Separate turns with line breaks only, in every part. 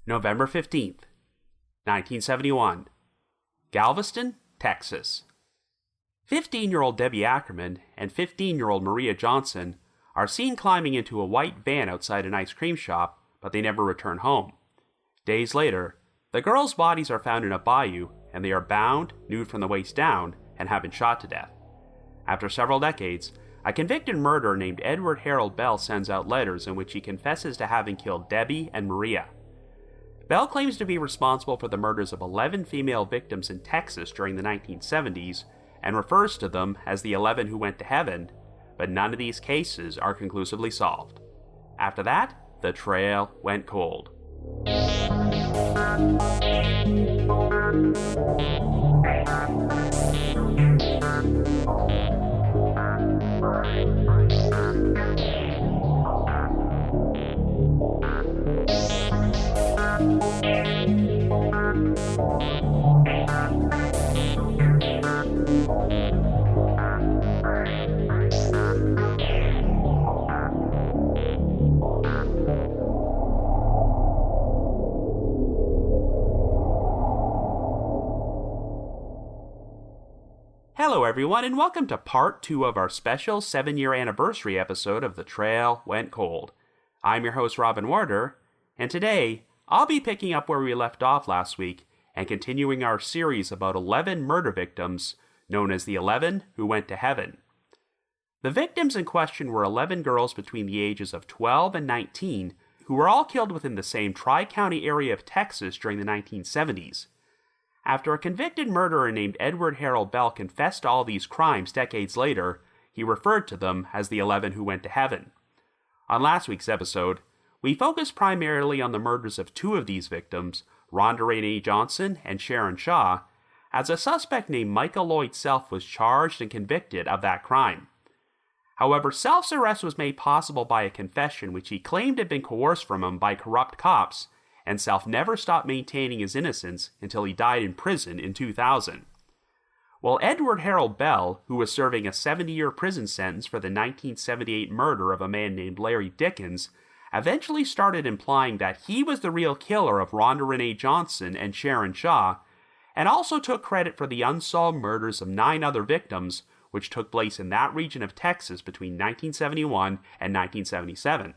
November 15th, 1971, Galveston, Texas. 15-year-old Debbie Ackerman and 15-year-old Maria Johnson are seen climbing into a white van outside an ice cream shop, but they never return home. Days later, the girls' bodies are found in a bayou, and they are bound, nude from the waist down, and have been shot to death. After several decades, a convicted murderer named Edward Harold Bell sends out letters in which he confesses to having killed Debbie and Maria. Bell claims to be responsible for the murders of 11 female victims in Texas during the 1970s and refers to them as the 11 who went to heaven, but none of these cases are conclusively solved. After that, the trail went cold. Hello everyone, and welcome to part 2 of our special 7-year anniversary episode of The Trail Went Cold. I'm your host Robin Warder, and today I'll be picking up where we left off last week and continuing our series about 11 murder victims known as the 11 who went to heaven. The victims in question were 11 girls between the ages of 12 and 19 who were all killed within the same Tri-County area of Texas during the 1970s. After a convicted murderer named Edward Harold Bell confessed to all these crimes decades later, he referred to them as the 11 who went to heaven. On last week's episode, we focused primarily on the murders of 2 of these victims, Rhonda Renee Johnson and Sharon Shaw, as a suspect named Michael Lloyd Self was charged and convicted of that crime. However, Self's arrest was made possible by a confession which he claimed had been coerced from him by corrupt cops, and Self never stopped maintaining his innocence until he died in prison in 2000. Well, Edward Harold Bell, who was serving a 70-year prison sentence for the 1978 murder of a man named Larry Dickens, eventually started implying that he was the real killer of Rhonda Renee Johnson and Sharon Shaw, and also took credit for the unsolved murders of 9 other victims, which took place in that region of Texas between 1971 and 1977.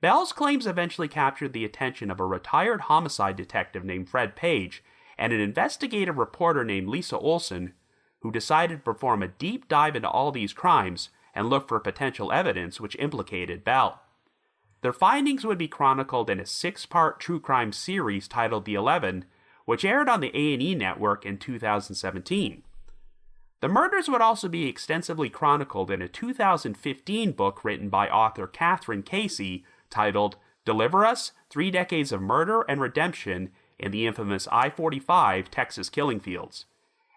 Bell's claims eventually captured the attention of a retired homicide detective named Fred Page and an investigative reporter named Lisa Olson, who decided to perform a deep dive into all these crimes and look for potential evidence which implicated Bell. Their findings would be chronicled in a 6-part true crime series titled The 11, which aired on the A&E network in 2017. The murders would also be extensively chronicled in a 2015 book written by author Catherine Casey titled Deliver Us, 3 Decades of Murder and Redemption in the Infamous I-45 Texas Killing Fields.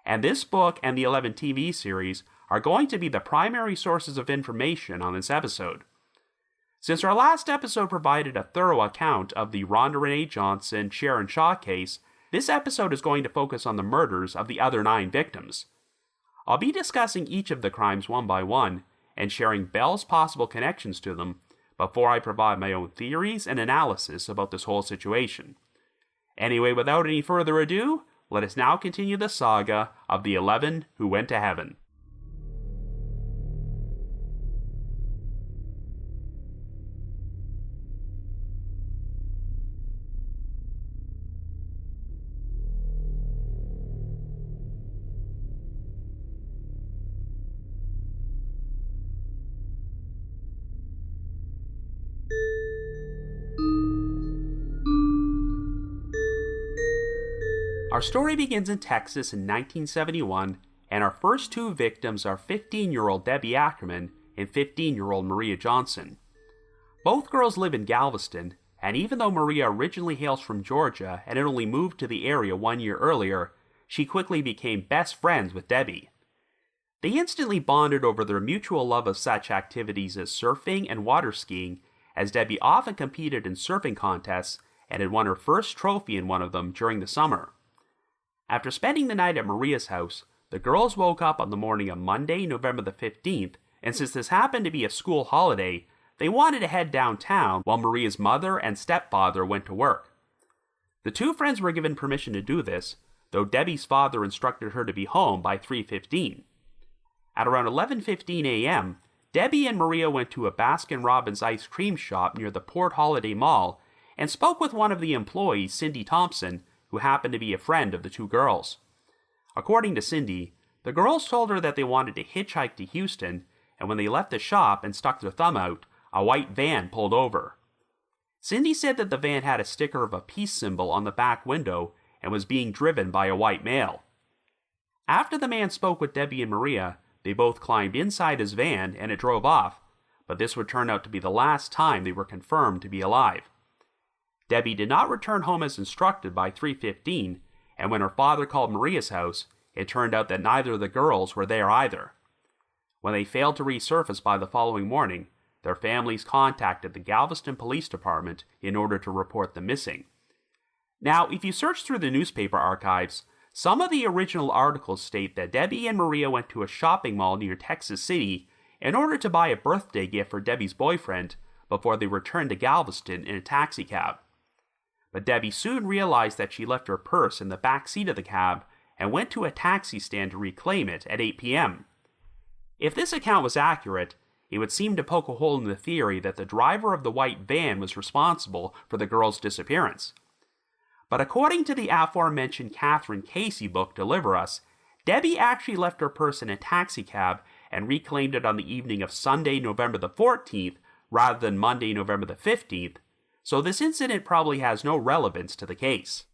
And this book and the 11 TV series are going to be the primary sources of information on this episode. Since our last episode provided a thorough account of the Rhonda Renee Johnson, Sharon Shaw case, this episode is going to focus on the murders of the other 9 victims. I'll be discussing each of the crimes one by one and sharing Bell's possible connections to them before I provide my own theories and analysis about this whole situation. Anyway, without any further ado, let us now continue the saga of the 11 who went to heaven. Our story begins in Texas in 1971, and our first 2 victims are 15-year-old Debbie Ackerman and 15-year-old Maria Johnson. Both girls live in Galveston, and even though Maria originally hails from Georgia and had only moved to the area 1 year earlier, she quickly became best friends with Debbie. They instantly bonded over their mutual love of such activities as surfing and water skiing, as Debbie often competed in surfing contests and had won her first trophy in one of them during the summer. After spending the night at Maria's house, the girls woke up on the morning of Monday, November the 15th, and since this happened to be a school holiday, they wanted to head downtown while Maria's mother and stepfather went to work. The two friends were given permission to do this, though Debbie's father instructed her to be home by 3:15. At around 11:15 a.m., Debbie and Maria went to a Baskin-Robbins ice cream shop near the Port Holiday Mall and spoke with one of the employees, Cindy Thompson, who happened to be a friend of the two girls. According to Cindy, the girls told her that they wanted to hitchhike to Houston, and when they left the shop and stuck their thumb out, a white van pulled over. Cindy said that the van had a sticker of a peace symbol on the back window and was being driven by a white male. After the man spoke with Debbie and Maria, they both climbed inside his van and it drove off, but this would turn out to be the last time they were confirmed to be alive. Debbie did not return home as instructed by 3:15, and when her father called Maria's house, it turned out that neither of the girls were there either. When they failed to resurface by the following morning, their families contacted the Galveston Police Department in order to report them missing. Now, if you search through the newspaper archives, some of the original articles state that Debbie and Maria went to a shopping mall near Texas City in order to buy a birthday gift for Debbie's boyfriend before they returned to Galveston in a taxicab. But Debbie soon realized that she left her purse in the back seat of the cab and went to a taxi stand to reclaim it at 8 p.m. If this account was accurate, it would seem to poke a hole in the theory that the driver of the white van was responsible for the girls' disappearance. But according to the aforementioned Catherine Casey book, Deliver Us, Debbie actually left her purse in a taxicab and reclaimed it on the evening of Sunday, November the 14th, rather than Monday, November the 15th, so this incident probably has no relevance to the case.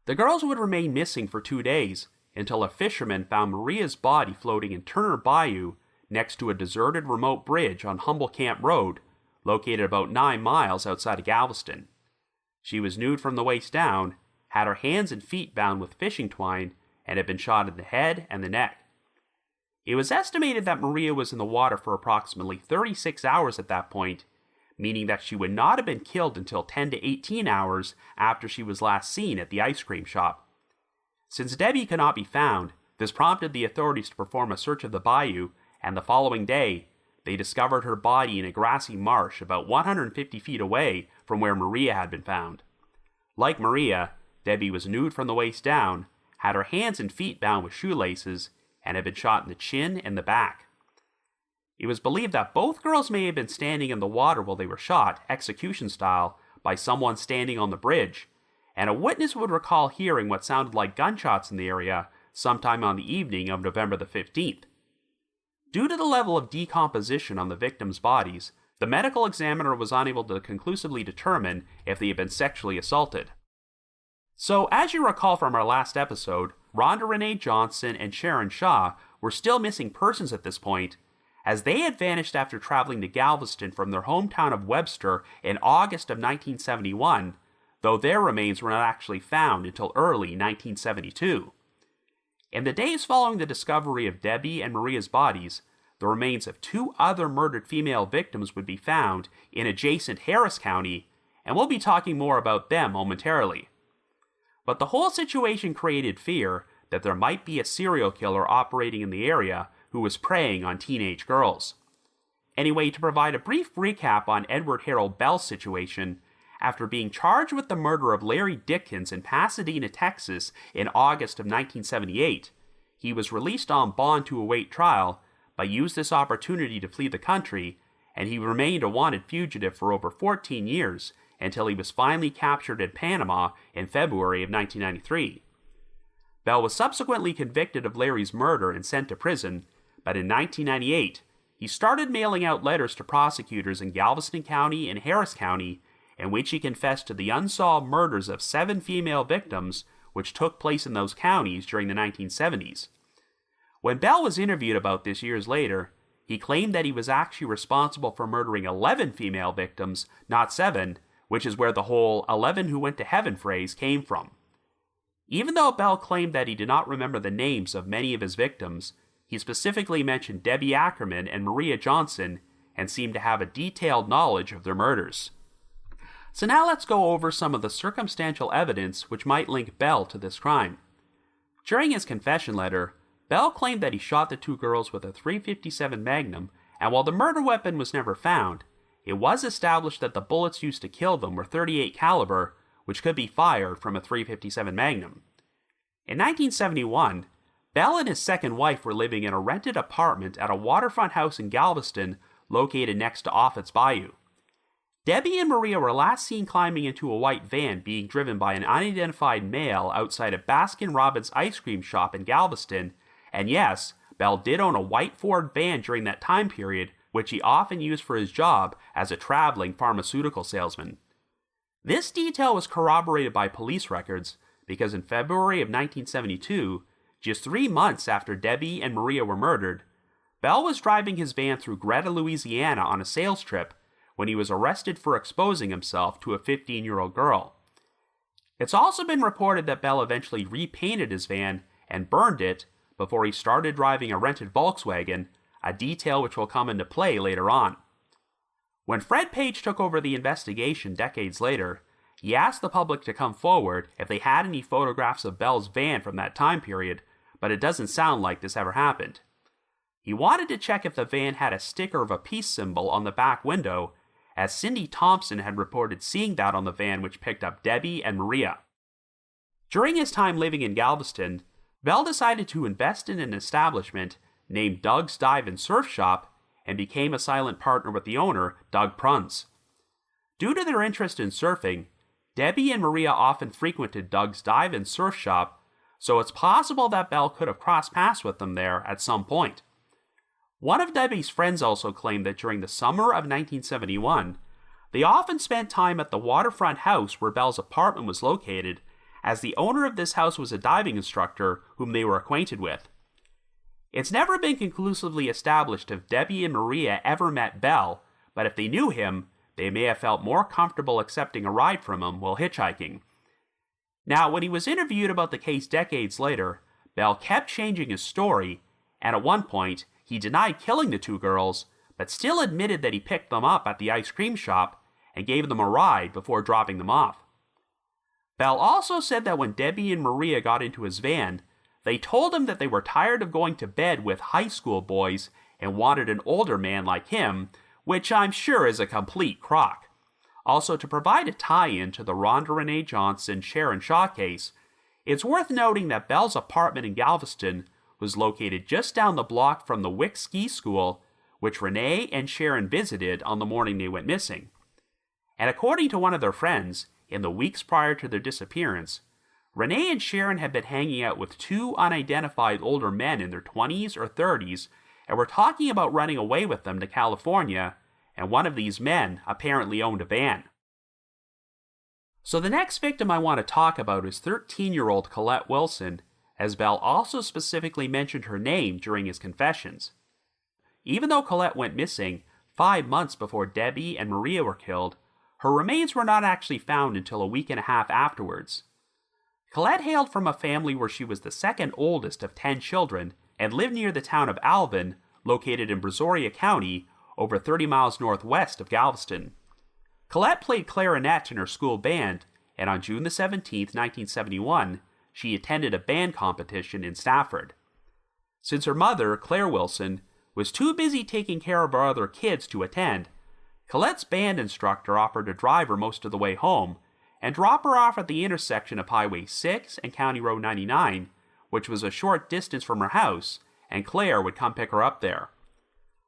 The girls would remain missing for 2 days, until a fisherman found Maria's body floating in Turner Bayou next to a deserted remote bridge on Humble Camp Road, located about 9 miles outside of Galveston. She was nude from the waist down, had her hands and feet bound with fishing twine, and had been shot in the head and the neck. It was estimated that Maria was in the water for approximately 36 hours at that point, meaning that she would not have been killed until 10 to 18 hours after she was last seen at the ice cream shop. Since Debbie could not be found, this prompted the authorities to perform a search of the bayou, and the following day, they discovered her body in a grassy marsh about 150 feet away from where Maria had been found. Like Maria, Debbie was nude from the waist down, had her hands and feet bound with shoelaces, and had been shot in the chin and the back. It was believed that both girls may have been standing in the water while they were shot, execution style, by someone standing on the bridge, and a witness would recall hearing what sounded like gunshots in the area sometime on the evening of November the 15th. Due to the level of decomposition on the victims' bodies, the medical examiner was unable to conclusively determine if they had been sexually assaulted. So, as you recall from our last episode, Rhonda Renee Johnson and Sharon Shaw were still missing persons at this point, as they had vanished after traveling to Galveston from their hometown of Webster in August of 1971, though their remains were not actually found until early 1972. In the days following the discovery of Debbie and Maria's bodies, the remains of 2 other murdered female victims would be found in adjacent Harris County, and we'll be talking more about them momentarily. But the whole situation created fear that there might be a serial killer operating in the area who was preying on teenage girls. Anyway, to provide a brief recap on Edward Harold Bell's situation, after being charged with the murder of Larry Dickens in Pasadena, Texas in August of 1978, he was released on bond to await trial, but used this opportunity to flee the country, and he remained a wanted fugitive for over 14 years until he was finally captured in Panama in February of 1993. Bell was subsequently convicted of Larry's murder and sent to prison, but in 1998, he started mailing out letters to prosecutors in Galveston County and Harris County, in which he confessed to the unsolved murders of 7 female victims which took place in those counties during the 1970s. When Bell was interviewed about this years later, he claimed that he was actually responsible for murdering 11 female victims, not 7, which is where the whole 11 who went to heaven phrase came from. Even though Bell claimed that he did not remember the names of many of his victims, he specifically mentioned Debbie Ackerman and Maria Johnson and seemed to have a detailed knowledge of their murders. So now let's go over some of the circumstantial evidence which might link Bell to this crime. During his confession letter, Bell claimed that he shot the 2 girls with a .357 Magnum, and while the murder weapon was never found, it was established that the bullets used to kill them were .38 caliber, which could be fired from a .357 Magnum. In 1971, Bell and his second wife were living in a rented apartment at a waterfront house in Galveston located next to Offutt's Bayou. Debbie and Maria were last seen climbing into a white van being driven by an unidentified male outside a Baskin-Robbins ice cream shop in Galveston, and yes, Bell did own a white Ford van during that time period, which he often used for his job as a traveling pharmaceutical salesman. This detail was corroborated by police records because in February of 1972, just 3 months after Debbie and Maria were murdered, Bell was driving his van through Greta, Louisiana on a sales trip when he was arrested for exposing himself to a 15-year-old girl. It's also been reported that Bell eventually repainted his van and burned it before he started driving a rented Volkswagen, a detail which will come into play later on. When Fred Page took over the investigation decades later, he asked the public to come forward if they had any photographs of Bell's van from that time period, but it doesn't sound like this ever happened. He wanted to check if the van had a sticker of a peace symbol on the back window, as Cindy Thompson had reported seeing that on the van which picked up Debbie and Maria. During his time living in Galveston, Bell decided to invest in an establishment named Doug's Dive and Surf Shop and became a silent partner with the owner, Doug Pruns. Due to their interest in surfing, Debbie and Maria often frequented Doug's Dive and Surf Shop, so it's possible that Bell could have crossed paths with them there at some point. One of Debbie's friends also claimed that during the summer of 1971, they often spent time at the waterfront house where Bell's apartment was located, as the owner of this house was a diving instructor whom they were acquainted with. It's never been conclusively established if Debbie and Maria ever met Bell, but if they knew him, they may have felt more comfortable accepting a ride from him while hitchhiking. Now, when he was interviewed about the case decades later, Bell kept changing his story, and at one point, he denied killing the two girls, but still admitted that he picked them up at the ice cream shop and gave them a ride before dropping them off. Bell also said that when Debbie and Maria got into his van, they told him that they were tired of going to bed with high school boys and wanted an older man like him, which I'm sure is a complete crock. Also, to provide a tie-in to the Rhonda Renee Johnson Sharon Shaw case, it's worth noting that Bell's apartment in Galveston was located just down the block from the Wick Ski School, which Renee and Sharon visited on the morning they went missing. And according to one of their friends, in the weeks prior to their disappearance, Renee and Sharon had been hanging out with two unidentified older men in their 20s or 30s and were talking about running away with them to California, and one of these men apparently owned a van. So the next victim I want to talk about is 13-year-old Colette Wilson, as Bell also specifically mentioned her name during his confessions. Even though Colette went missing 5 months before Debbie and Maria were killed, her remains were not actually found until a week and a half afterwards. Colette hailed from a family where she was the second oldest of 10 children and lived near the town of Alvin, located in Brazoria County, over 30 miles northwest of Galveston. Colette played clarinet in her school band, and on June 17, 1971, she attended a band competition in Stafford. Since her mother, Claire Wilson, was too busy taking care of her other kids to attend, Colette's band instructor offered to drive her most of the way home and drop her off at the intersection of Highway 6 and County Road 99, which was a short distance from her house, and Claire would come pick her up there.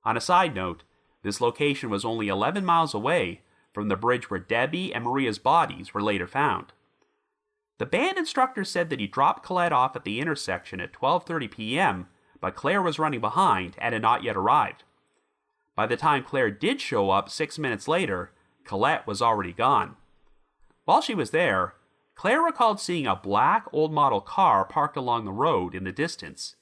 On a side note, this location was only 11 miles away from the bridge where Debbie and Maria's bodies were later found. The band instructor said that he dropped Colette off at the intersection at 12:30 p.m., but Claire was running behind and had not yet arrived. By the time Claire did show up 6 minutes later, Colette was already gone. While she was there, Claire recalled seeing a black old model car parked along the road in the distance.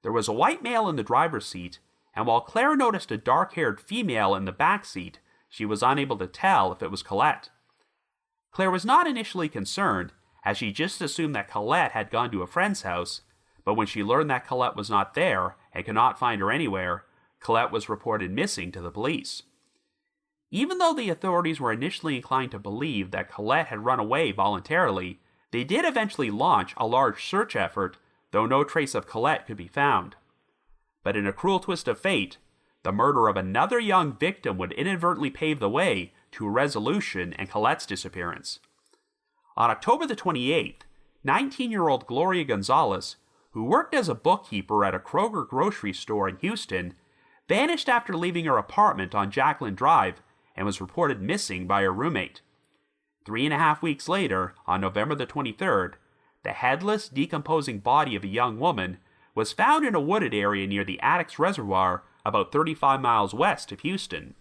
There was a white male in the driver's seat, and while Claire noticed a dark-haired female in the back seat, she was unable to tell if it was Colette. Claire was not initially concerned, as she just assumed that Colette had gone to a friend's house, but when she learned that Colette was not there and could not find her anywhere, Colette was reported missing to the police. Even though the authorities were initially inclined to believe that Colette had run away voluntarily, they did eventually launch a large search effort, though no trace of Colette could be found. But in a cruel twist of fate, the murder of another young victim would inadvertently pave the way to a resolution and Colette's disappearance. On October the 28th, 19-year-old Gloria Gonzales, who worked as a bookkeeper at a Kroger grocery store in Houston, vanished after leaving her apartment on Jacqueline Drive and was reported missing by her roommate. 3.5 weeks later, on November the 23rd, the headless, decomposing body of a young woman was found in a wooded area near the Addicks Reservoir about 35 miles west of Houston.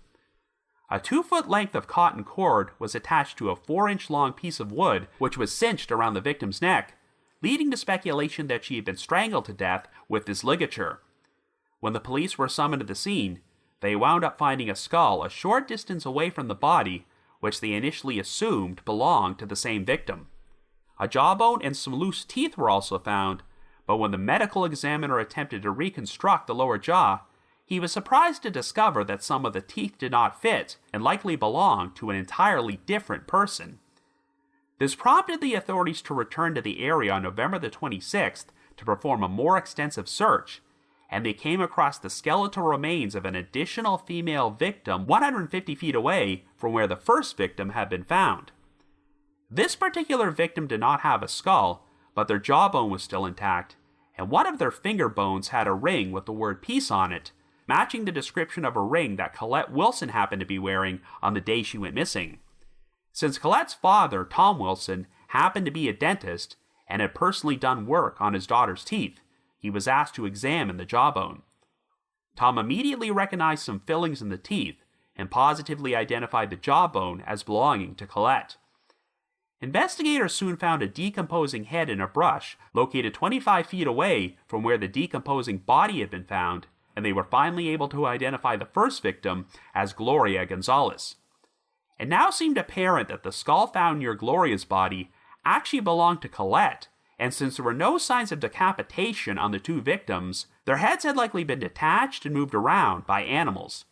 A 2-foot length of cotton cord was attached to a 4-inch long piece of wood which was cinched around the victim's neck, leading to speculation that she had been strangled to death with this ligature. When the police were summoned to the scene, they wound up finding a skull a short distance away from the body, which they initially assumed belonged to the same victim. A jawbone and some loose teeth were also found, but when the medical examiner attempted to reconstruct the lower jaw, he was surprised to discover that some of the teeth did not fit and likely belonged to an entirely different person. This prompted the authorities to return to the area on November the 26th to perform a more extensive search, and they came across the skeletal remains of an additional female victim 150 feet away from where the first victim had been found. This particular victim did not have a skull, but their jawbone was still intact, and one of their finger bones had a ring with the word peace on it, matching the description of a ring that Colette Wilson happened to be wearing on the day she went missing. Since Colette's father, Tom Wilson, happened to be a dentist and had personally done work on his daughter's teeth, he was asked to examine the jawbone. Tom immediately recognized some fillings in the teeth and positively identified the jawbone as belonging to Colette. Investigators soon found a decomposing head in a brush located 25 feet away from where the decomposing body had been found, and they were finally able to identify the first victim as Gloria Gonzales. It now seemed apparent that the skull found near Gloria's body actually belonged to Colette, and since there were no signs of decapitation on the two victims, their heads had likely been detached and moved around by animals.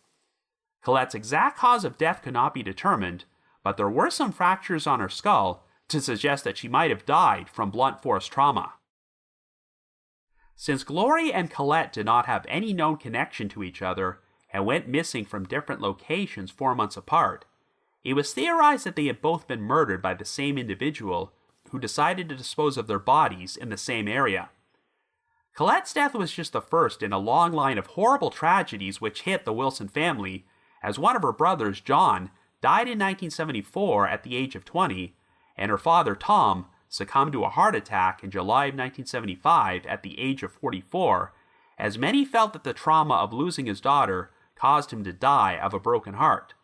Colette's exact cause of death could not be determined, but there were some fractures on her skull to suggest that she might have died from blunt force trauma. Since Gloria and Colette did not have any known connection to each other and went missing from different locations 4 months apart, it was theorized that they had both been murdered by the same individual who decided to dispose of their bodies in the same area. Colette's death was just the first in a long line of horrible tragedies which hit the Wilson family, as one of her brothers, John, died in 1974 at the age of 20, and her father, Tom, succumbed to a heart attack in July of 1975 at the age of 44, as many felt that the trauma of losing his daughter caused him to die of a broken heart.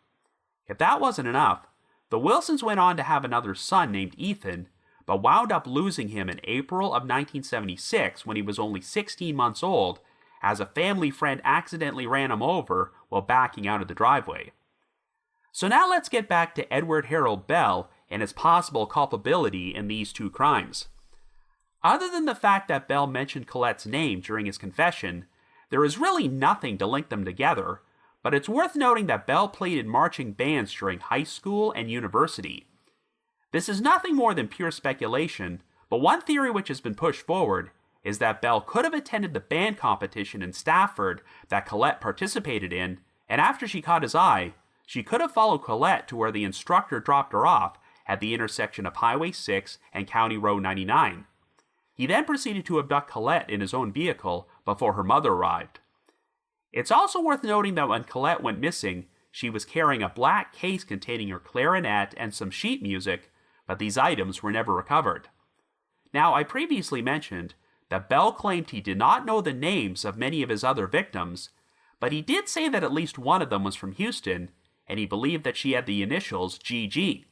If that wasn't enough, the Wilsons went on to have another son named Ethan, but wound up losing him in April of 1976 when he was only 16 months old, as a family friend accidentally ran him over while backing out of the driveway. So now let's get back to Edward Harold Bell and his possible culpability in these two crimes. Other than the fact that Bell mentioned Colette's name during his confession, there is really nothing to link them together, but it's worth noting that Bell played in marching bands during high school and university. This is nothing more than pure speculation, but one theory which has been pushed forward is that Bell could have attended the band competition in Stafford that Colette participated in, and after she caught his eye, she could have followed Colette to where the instructor dropped her off at the intersection of Highway 6 and County Road 99. He then proceeded to abduct Colette in his own vehicle before her mother arrived. It's also worth noting that when Colette went missing, she was carrying a black case containing her clarinet and some sheet music, but these items were never recovered. Now, I previously mentioned that Bell claimed he did not know the names of many of his other victims, but he did say that at least one of them was from Houston, and he believed that she had the initials GG.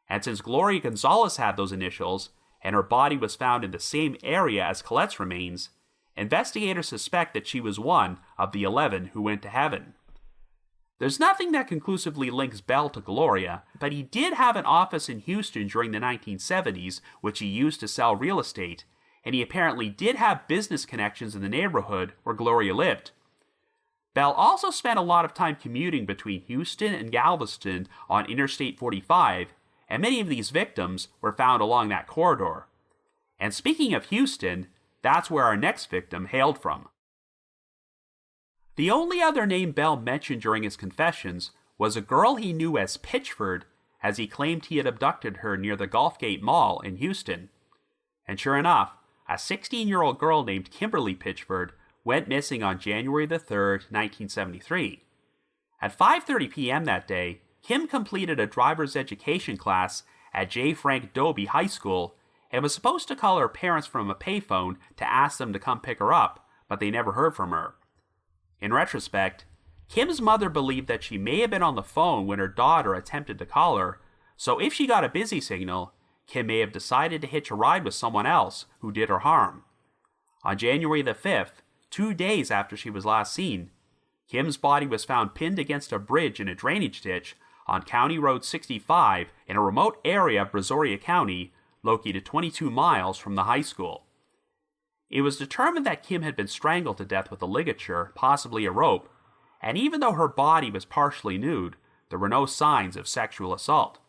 And since Gloria Gonzales had those initials, and her body was found in the same area as Colette's remains, investigators suspect that she was one of the 11 who went to heaven. There's nothing that conclusively links Bell to Gloria, but he did have an office in Houston during the 1970s, which he used to sell real estate, and he apparently did have business connections in the neighborhood where Gloria lived. Bell also spent a lot of time commuting between Houston and Galveston on Interstate 45, and many of these victims were found along that corridor. And speaking of Houston, that's where our next victim hailed from. The only other name Bell mentioned during his confessions was a girl he knew as Pitchford, as he claimed he had abducted her near the Gulfgate Mall in Houston. And sure enough, a 16-year-old girl named Kimberley Pitchford went missing on January the 3rd, 1973. At 5:30 p.m. that day, Kim completed a driver's education class at J. Frank Dobie High School and was supposed to call her parents from a payphone to ask them to come pick her up, but they never heard from her. In retrospect, Kim's mother believed that she may have been on the phone when her daughter attempted to call her, so if she got a busy signal, Kim may have decided to hitch a ride with someone else who did her harm. On January the 5th, 2 days after she was last seen, Kim's body was found pinned against a bridge in a drainage ditch on County Road 65 in a remote area of Brazoria County, located 22 miles from the high school. It was determined that Kim had been strangled to death with a ligature, possibly a rope, and even though her body was partially nude, there were no signs of sexual assault.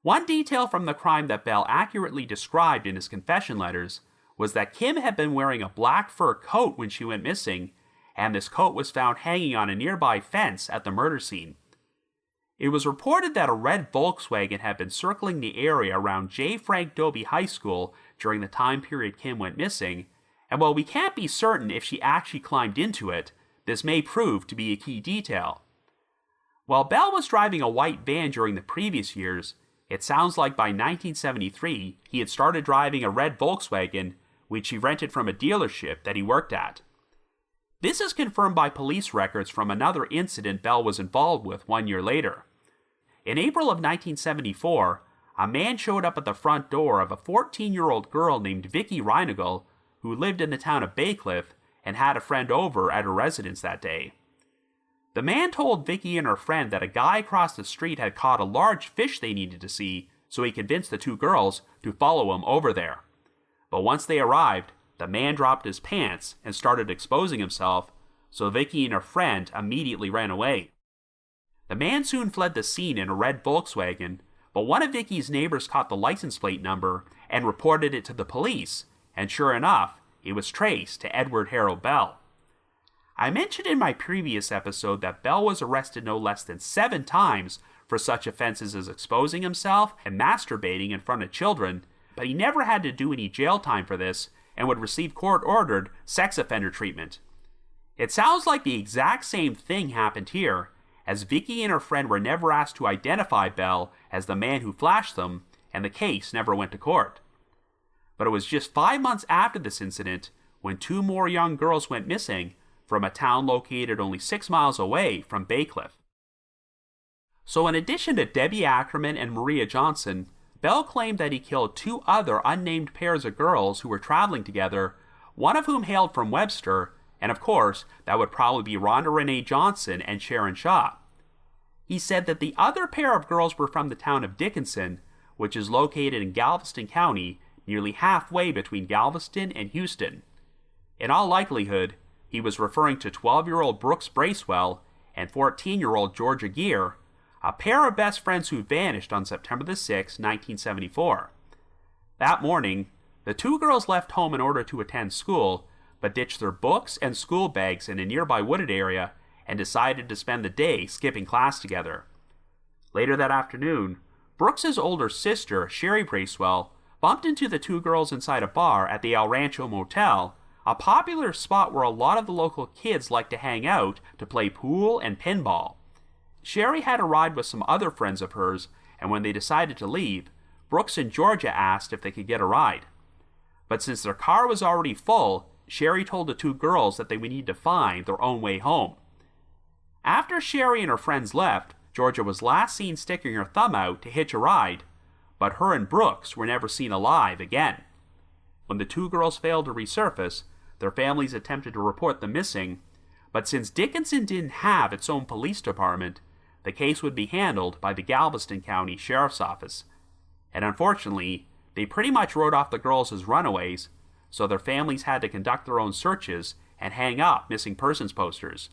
One detail from the crime that Bell accurately described in his confession letters was that Kim had been wearing a black fur coat when she went missing, and this coat was found hanging on a nearby fence at the murder scene. It was reported that a red Volkswagen had been circling the area around J. Frank Dobie High School during the time period Kim went missing, and while we can't be certain if she actually climbed into it, this may prove to be a key detail. While Bell was driving a white van during the previous years, it sounds like by 1973 he had started driving a red Volkswagen, which he rented from a dealership that he worked at. This is confirmed by police records from another incident Bell was involved with 1 year later. In April of 1974, a man showed up at the front door of a 14-year-old girl named Vicky Reinagle, who lived in the town of Baycliff and had a friend over at her residence that day. The man told Vicky and her friend that a guy across the street had caught a large fish they needed to see, so he convinced the two girls to follow him over there. But once they arrived, the man dropped his pants and started exposing himself, so Vicky and her friend immediately ran away. The man soon fled the scene in a red Volkswagen, but one of Vicky's neighbors caught the license plate number and reported it to the police, and sure enough, it was traced to Edward Harold Bell. I mentioned in my previous episode that Bell was arrested no less than 7 times for such offenses as exposing himself and masturbating in front of children, but he never had to do any jail time for this and would receive court-ordered sex offender treatment. It sounds like the exact same thing happened here, as Vicky and her friend were never asked to identify Bell as the man who flashed them, and the case never went to court. But it was just 5 months after this incident when 2 more young girls went missing from a town located only 6 miles away from Baycliff. So in addition to Debbie Ackerman and Maria Johnson, Bell claimed that he killed 2 other unnamed pairs of girls who were traveling together, one of whom hailed from Webster, and of course, that would probably be Rhonda Renee Johnson and Sharon Shaw. He said that the other pair of girls were from the town of Dickinson, which is located in Galveston County, nearly halfway between Galveston and Houston. In all likelihood, he was referring to 12-year-old Brooks Bracewell and 14-year-old Georgia Geer, a pair of best friends who vanished on September the 6th, 1974. That morning, the 2 girls left home in order to attend school, but ditched their books and school bags in a nearby wooded area and decided to spend the day skipping class together. Later that afternoon, Brooks's older sister, Sherry Bracewell, bumped into the 2 girls inside a bar at the El Rancho Motel, a popular spot where a lot of the local kids like to hang out to play pool and pinball. Sherry had a ride with some other friends of hers, and when they decided to leave, Brooks and Georgia asked if they could get a ride. But since their car was already full, Sherry told the 2 girls that they would need to find their own way home. After Sherry and her friends left, Georgia was last seen sticking her thumb out to hitch a ride, but her and Brooks were never seen alive again. When the 2 girls failed to resurface, their families attempted to report them missing, but since Dickinson didn't have its own police department, the case would be handled by the Galveston County Sheriff's Office. And unfortunately, they pretty much wrote off the girls as runaways, so their families had to conduct their own searches and hang up missing persons posters.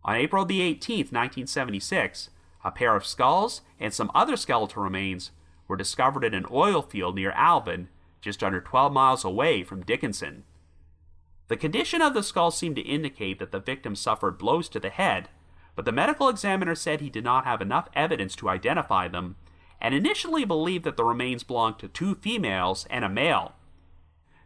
On April the 18th, 1976, a pair of skulls and some other skeletal remains were discovered in an oil field near Alvin, just under 12 miles away from Dickinson. The condition of the skulls seemed to indicate that the victim suffered blows to the head, but the medical examiner said he did not have enough evidence to identify them, and initially believed that the remains belonged to 2 females and a male.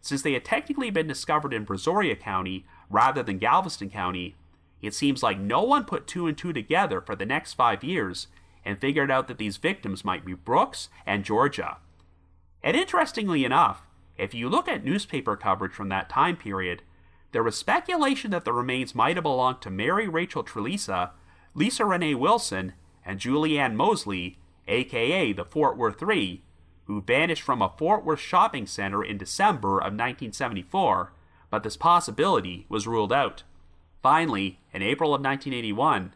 Since they had technically been discovered in Brazoria County rather than Galveston County, it seems like no one put 2 and 2 together for the next 5 years and figured out that these victims might be Brooks and Georgia. And interestingly enough, if you look at newspaper coverage from that time period, there was speculation that the remains might have belonged to Mary Rachel Trelisa, Lisa Renee Wilson, and Julianne Mosley, aka the Fort Worth Three, who vanished from a Fort Worth shopping center in December of 1974, but this possibility was ruled out. Finally, in April of 1981,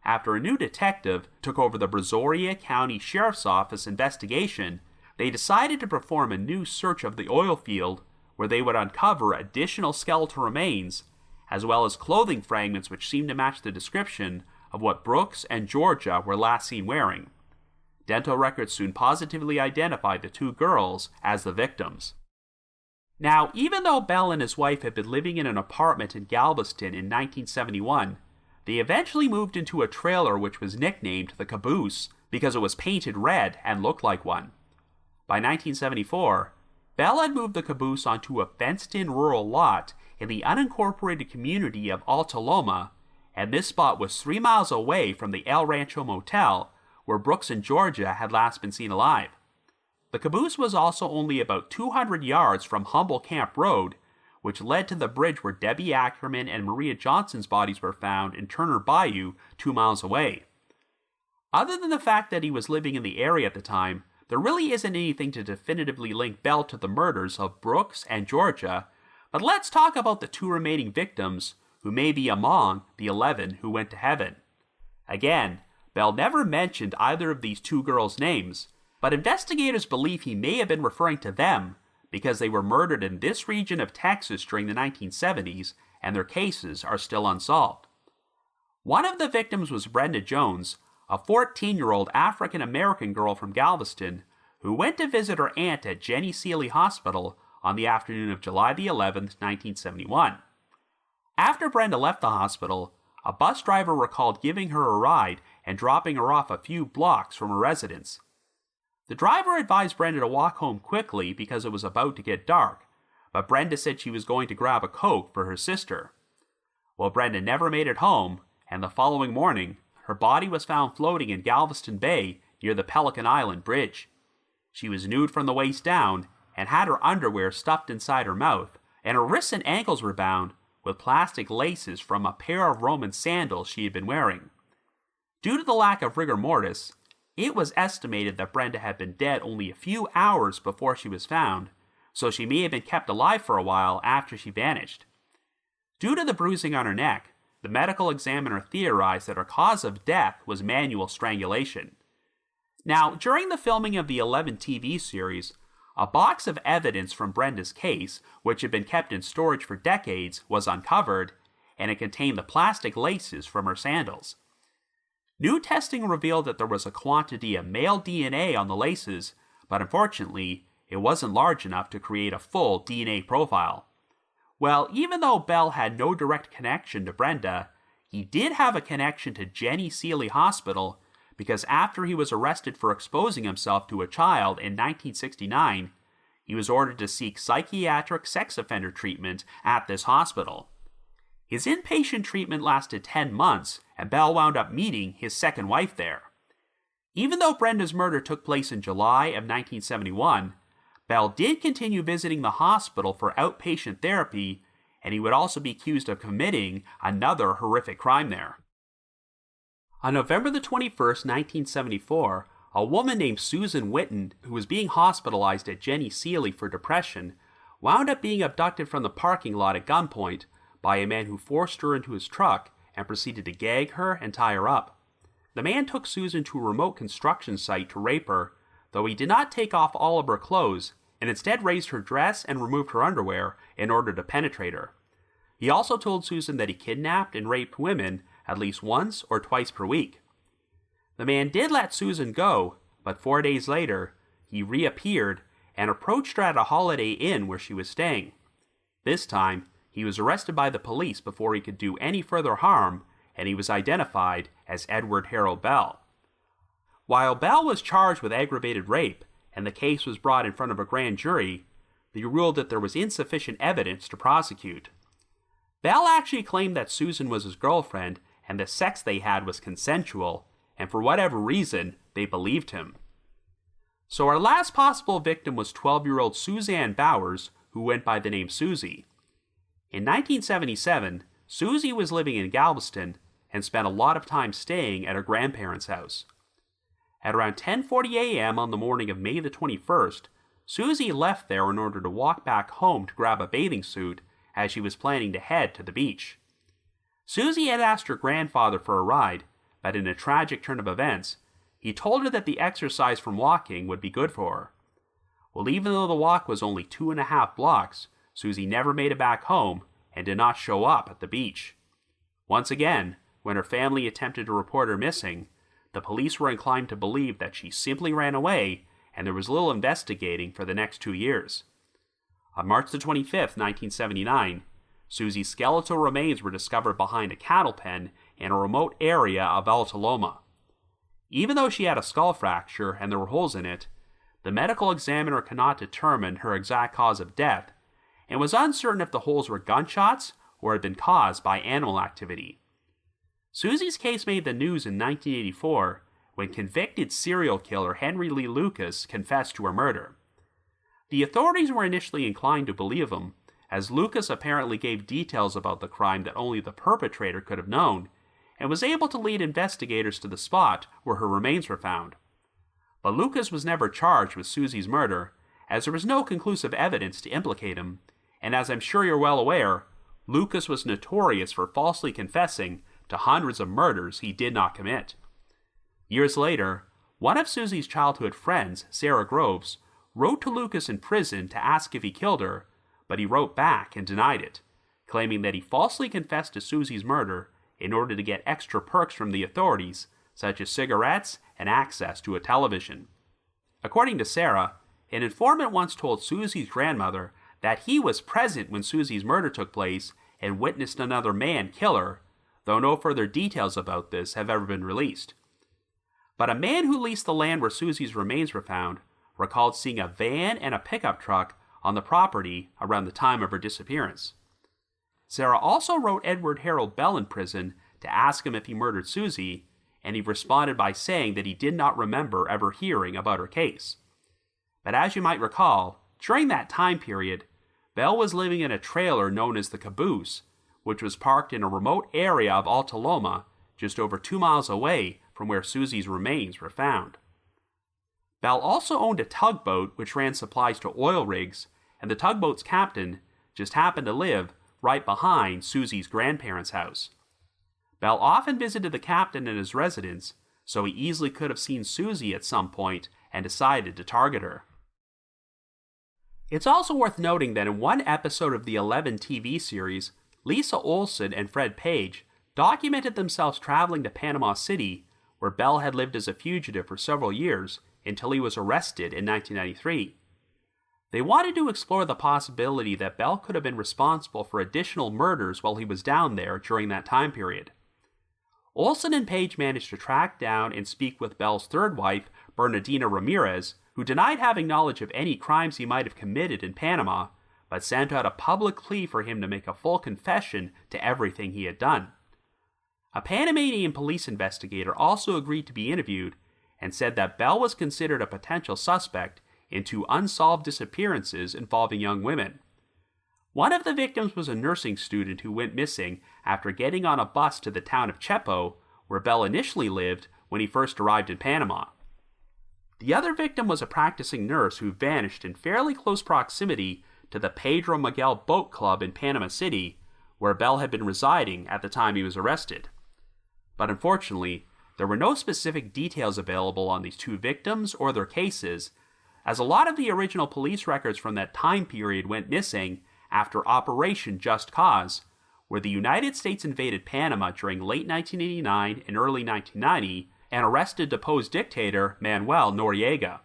after a new detective took over the Brazoria County Sheriff's Office investigation, they decided to perform a new search of the oil field where they would uncover additional skeletal remains, as well as clothing fragments which seemed to match the description of what Brooks and Georgia were last seen wearing. Dental records soon positively identified the 2 girls as the victims. Now, even though Bell and his wife had been living in an apartment in Galveston in 1971, they eventually moved into a trailer which was nicknamed the Caboose because it was painted red and looked like one. By 1974, Bell had moved the Caboose onto a fenced-in rural lot in the unincorporated community of Alta Loma, and this spot was 3 miles away from the El Rancho Motel, where Brooks and Georgia had last been seen alive. The Caboose was also only about 200 yards from Humble Camp Road, which led to the bridge where Debbie Ackerman and Maria Johnson's bodies were found in Turner Bayou 2 miles away. Other than the fact that he was living in the area at the time, there really isn't anything to definitively link Bell to the murders of Brooks and Georgia, but let's talk about the 2 remaining victims who may be among the 11 who went to heaven. Again, Bell never mentioned either of these 2 girls' names, but investigators believe he may have been referring to them because they were murdered in this region of Texas during the 1970s and their cases are still unsolved. One of the victims was Brenda Jones, a 14-year-old African-American girl from Galveston who went to visit her aunt at Jenny Seeley Hospital on the afternoon of July the 11th, 1971. After Brenda left the hospital, a bus driver recalled giving her a ride and dropping her off a few blocks from her residence. The driver advised Brenda to walk home quickly because it was about to get dark, but Brenda said she was going to grab a Coke for her sister. Well, Brenda never made it home, and the following morning, her body was found floating in Galveston Bay near the Pelican Island Bridge. She was nude from the waist down and had her underwear stuffed inside her mouth, and her wrists and ankles were bound with plastic laces from a pair of Roman sandals she had been wearing. Due to the lack of rigor mortis, it was estimated that Brenda had been dead only a few hours before she was found, so she may have been kept alive for a while after she vanished. Due to the bruising on her neck, the medical examiner theorized that her cause of death was manual strangulation. Now, during the filming of the 11 TV series, a box of evidence from Brenda's case, which had been kept in storage for decades, was uncovered, and it contained the plastic laces from her sandals. New testing revealed that there was a quantity of male DNA on the laces, but unfortunately, it wasn't large enough to create a full DNA profile. Well, even though Bell had no direct connection to Brenda, he did have a connection to Jenny Seeley Hospital because after he was arrested for exposing himself to a child in 1969, he was ordered to seek psychiatric sex offender treatment at this hospital. His inpatient treatment lasted 10 months, and Bell wound up meeting his second wife there. Even though Brenda's murder took place in July of 1971, Bell did continue visiting the hospital for outpatient therapy, and he would also be accused of committing another horrific crime there. On November the 21st, 1974, a woman named Susan Witten, who was being hospitalized at Jenny Seeley for depression, wound up being abducted from the parking lot at gunpoint by a man who forced her into his truck and proceeded to gag her and tie her up. The man took Susan to a remote construction site to rape her, though he did not take off all of her clothes, and instead raised her dress and removed her underwear in order to penetrate her. He also told Susan that he kidnapped and raped women at least once or twice per week. The man did let Susan go, but 4 days later, he reappeared and approached her at a Holiday Inn where she was staying. This time, he was arrested by the police before he could do any further harm, and he was identified as Edward Harold Bell. While Bell was charged with aggravated rape and the case was brought in front of a grand jury, they ruled that there was insufficient evidence to prosecute. Bell actually claimed that Susan was his girlfriend and the sex they had was consensual, and for whatever reason, they believed him. So our last possible victim was 12-year-old Suzanne Bowers, who went by the name Susie. In 1977, Susie was living in Galveston and spent a lot of time staying at her grandparents' house. At around 10:40 a.m. on the morning of May the 21st, Susie left there in order to walk back home to grab a bathing suit as she was planning to head to the beach. Susie had asked her grandfather for a ride, but in a tragic turn of events, he told her that the exercise from walking would be good for her. Well, even though the walk was only 2.5 blocks, Susie never made it back home and did not show up at the beach. Once again, when her family attempted to report her missing, the police were inclined to believe that she simply ran away, and there was little investigating for the next 2 years. On March the 25th, 1979, Susie's skeletal remains were discovered behind a cattle pen in a remote area of Altaloma. Even though she had a skull fracture and there were holes in it, the medical examiner could not determine her exact cause of death and was uncertain if the holes were gunshots or had been caused by animal activity. Susie's case made the news in 1984 when convicted serial killer Henry Lee Lucas confessed to her murder. The authorities were initially inclined to believe him, as Lucas apparently gave details about the crime that only the perpetrator could have known, and was able to lead investigators to the spot where her remains were found. But Lucas was never charged with Susie's murder, as there was no conclusive evidence to implicate him, and as I'm sure you're well aware, Lucas was notorious for falsely confessing to hundreds of murders he did not commit. Years later, one of Susie's childhood friends, Sarah Groves, wrote to Lucas in prison to ask if he killed her, but he wrote back and denied it, claiming that he falsely confessed to Susie's murder in order to get extra perks from the authorities, such as cigarettes and access to a television. According to Sarah, an informant once told Susie's grandmother that he was present when Susie's murder took place and witnessed another man kill her, though no further details about this have ever been released. But a man who leased the land where Susie's remains were found recalled seeing a van and a pickup truck on the property around the time of her disappearance. Sarah also wrote Edward Harold Bell in prison to ask him if he murdered Susie, and he responded by saying that he did not remember ever hearing about her case. But as you might recall, during that time period, Bell was living in a trailer known as the Caboose, which was parked in a remote area of Altaloma, just over 2 miles away from where Susie's remains were found. Bell also owned a tugboat which ran supplies to oil rigs, and the tugboat's captain just happened to live right behind Susie's grandparents' house. Bell often visited the captain at his residence, so he easily could have seen Susie at some point and decided to target her. It's also worth noting that in one episode of the 11 TV series, Lisa Olson and Fred Page documented themselves traveling to Panama City, where Bell had lived as a fugitive for several years until he was arrested in 1993. They wanted to explore the possibility that Bell could have been responsible for additional murders while he was down there during that time period. Olson and Page managed to track down and speak with Bell's third wife, Bernardina Ramirez, who denied having knowledge of any crimes he might have committed in Panama, but sent out a public plea for him to make a full confession to everything he had done. A Panamanian police investigator also agreed to be interviewed and said that Bell was considered a potential suspect in 2 unsolved disappearances involving young women. One of the victims was a nursing student who went missing after getting on a bus to the town of Chepo, where Bell initially lived when he first arrived in Panama. The other victim was a practicing nurse who vanished in fairly close proximity to the Pedro Miguel Boat Club in Panama City, where Bell had been residing at the time he was arrested. But unfortunately, there were no specific details available on these 2 victims or their cases, as a lot of the original police records from that time period went missing after Operation Just Cause, where the United States invaded Panama during late 1989 and early 1990 and arrested deposed dictator Manuel Noriega.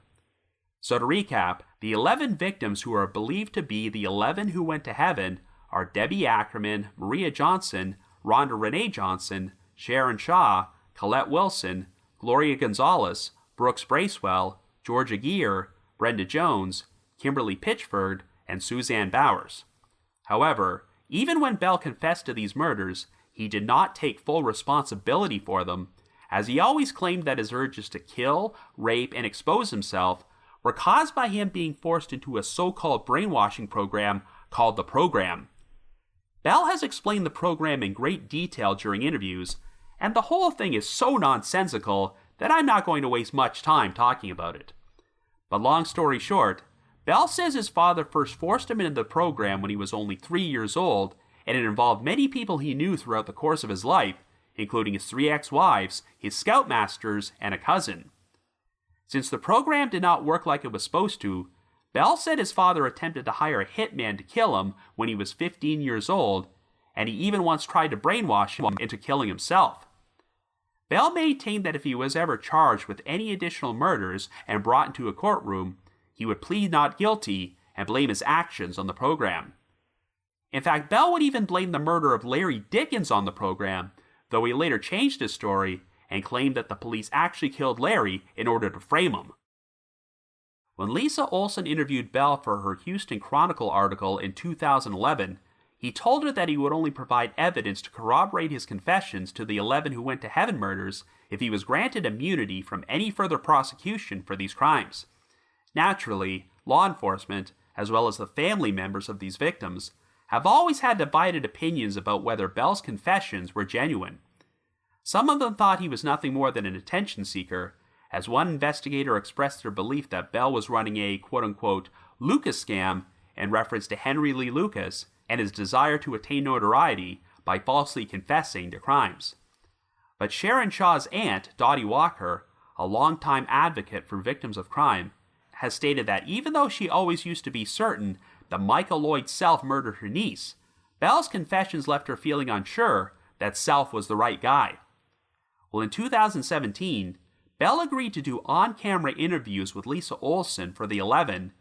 So to recap, the 11 victims who are believed to be the 11 who went to heaven are Debbie Ackerman, Maria Johnson, Rhonda Renee Johnson, Sharon Shaw, Colette Wilson, Gloria Gonzales, Brooks Bracewell, Georgia Geer, Brenda Jones, Kimberley Pitchford, and Suzanne Bowers. However, even when Bell confessed to these murders, he did not take full responsibility for them, as he always claimed that his urges to kill, rape, and expose himself were caused by him being forced into a so-called brainwashing program called the Program. Bell has explained the program in great detail during interviews, and the whole thing is so nonsensical that I'm not going to waste much time talking about it. But long story short, Bell says his father first forced him into the program when he was only 3 years old, and it involved many people he knew throughout the course of his life, including his 3 ex-wives, his scoutmasters, and a cousin. Since the program did not work like it was supposed to, Bell said his father attempted to hire a hitman to kill him when he was 15 years old, and he even once tried to brainwash him into killing himself. Bell maintained that if he was ever charged with any additional murders and brought into a courtroom, he would plead not guilty and blame his actions on the program. In fact, Bell would even blame the murder of Larry Dickens on the program, though he later changed his story and claimed that the police actually killed Larry in order to frame him. When Lisa Olson interviewed Bell for her Houston Chronicle article in 2011, he told her that he would only provide evidence to corroborate his confessions to the 11 who went to heaven murders if he was granted immunity from any further prosecution for these crimes. Naturally, law enforcement, as well as the family members of these victims, have always had divided opinions about whether Bell's confessions were genuine. Some of them thought he was nothing more than an attention seeker, as one investigator expressed their belief that Bell was running a quote-unquote Lucas scam in reference to Henry Lee Lucas and his desire to attain notoriety by falsely confessing to crimes. But Sharon Shaw's aunt, Dottie Walker, a longtime advocate for victims of crime, has stated that even though she always used to be certain that Michael Lloyd Self murdered her niece, Bell's confessions left her feeling unsure that Self was the right guy. Well, in 2017, Bell agreed to do on-camera interviews with Lisa Olson for the 11,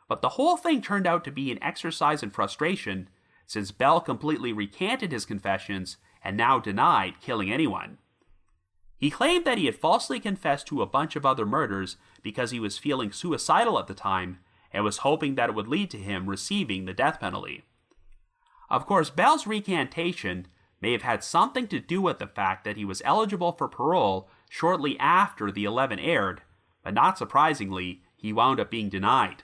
but the whole thing turned out to be an exercise in frustration since Bell completely recanted his confessions and now denied killing anyone. He claimed that he had falsely confessed to a bunch of other murders because he was feeling suicidal at the time and was hoping that it would lead to him receiving the death penalty. Of course, Bell's recantation may have had something to do with the fact that he was eligible for parole shortly after the 11 aired, but not surprisingly, he wound up being denied.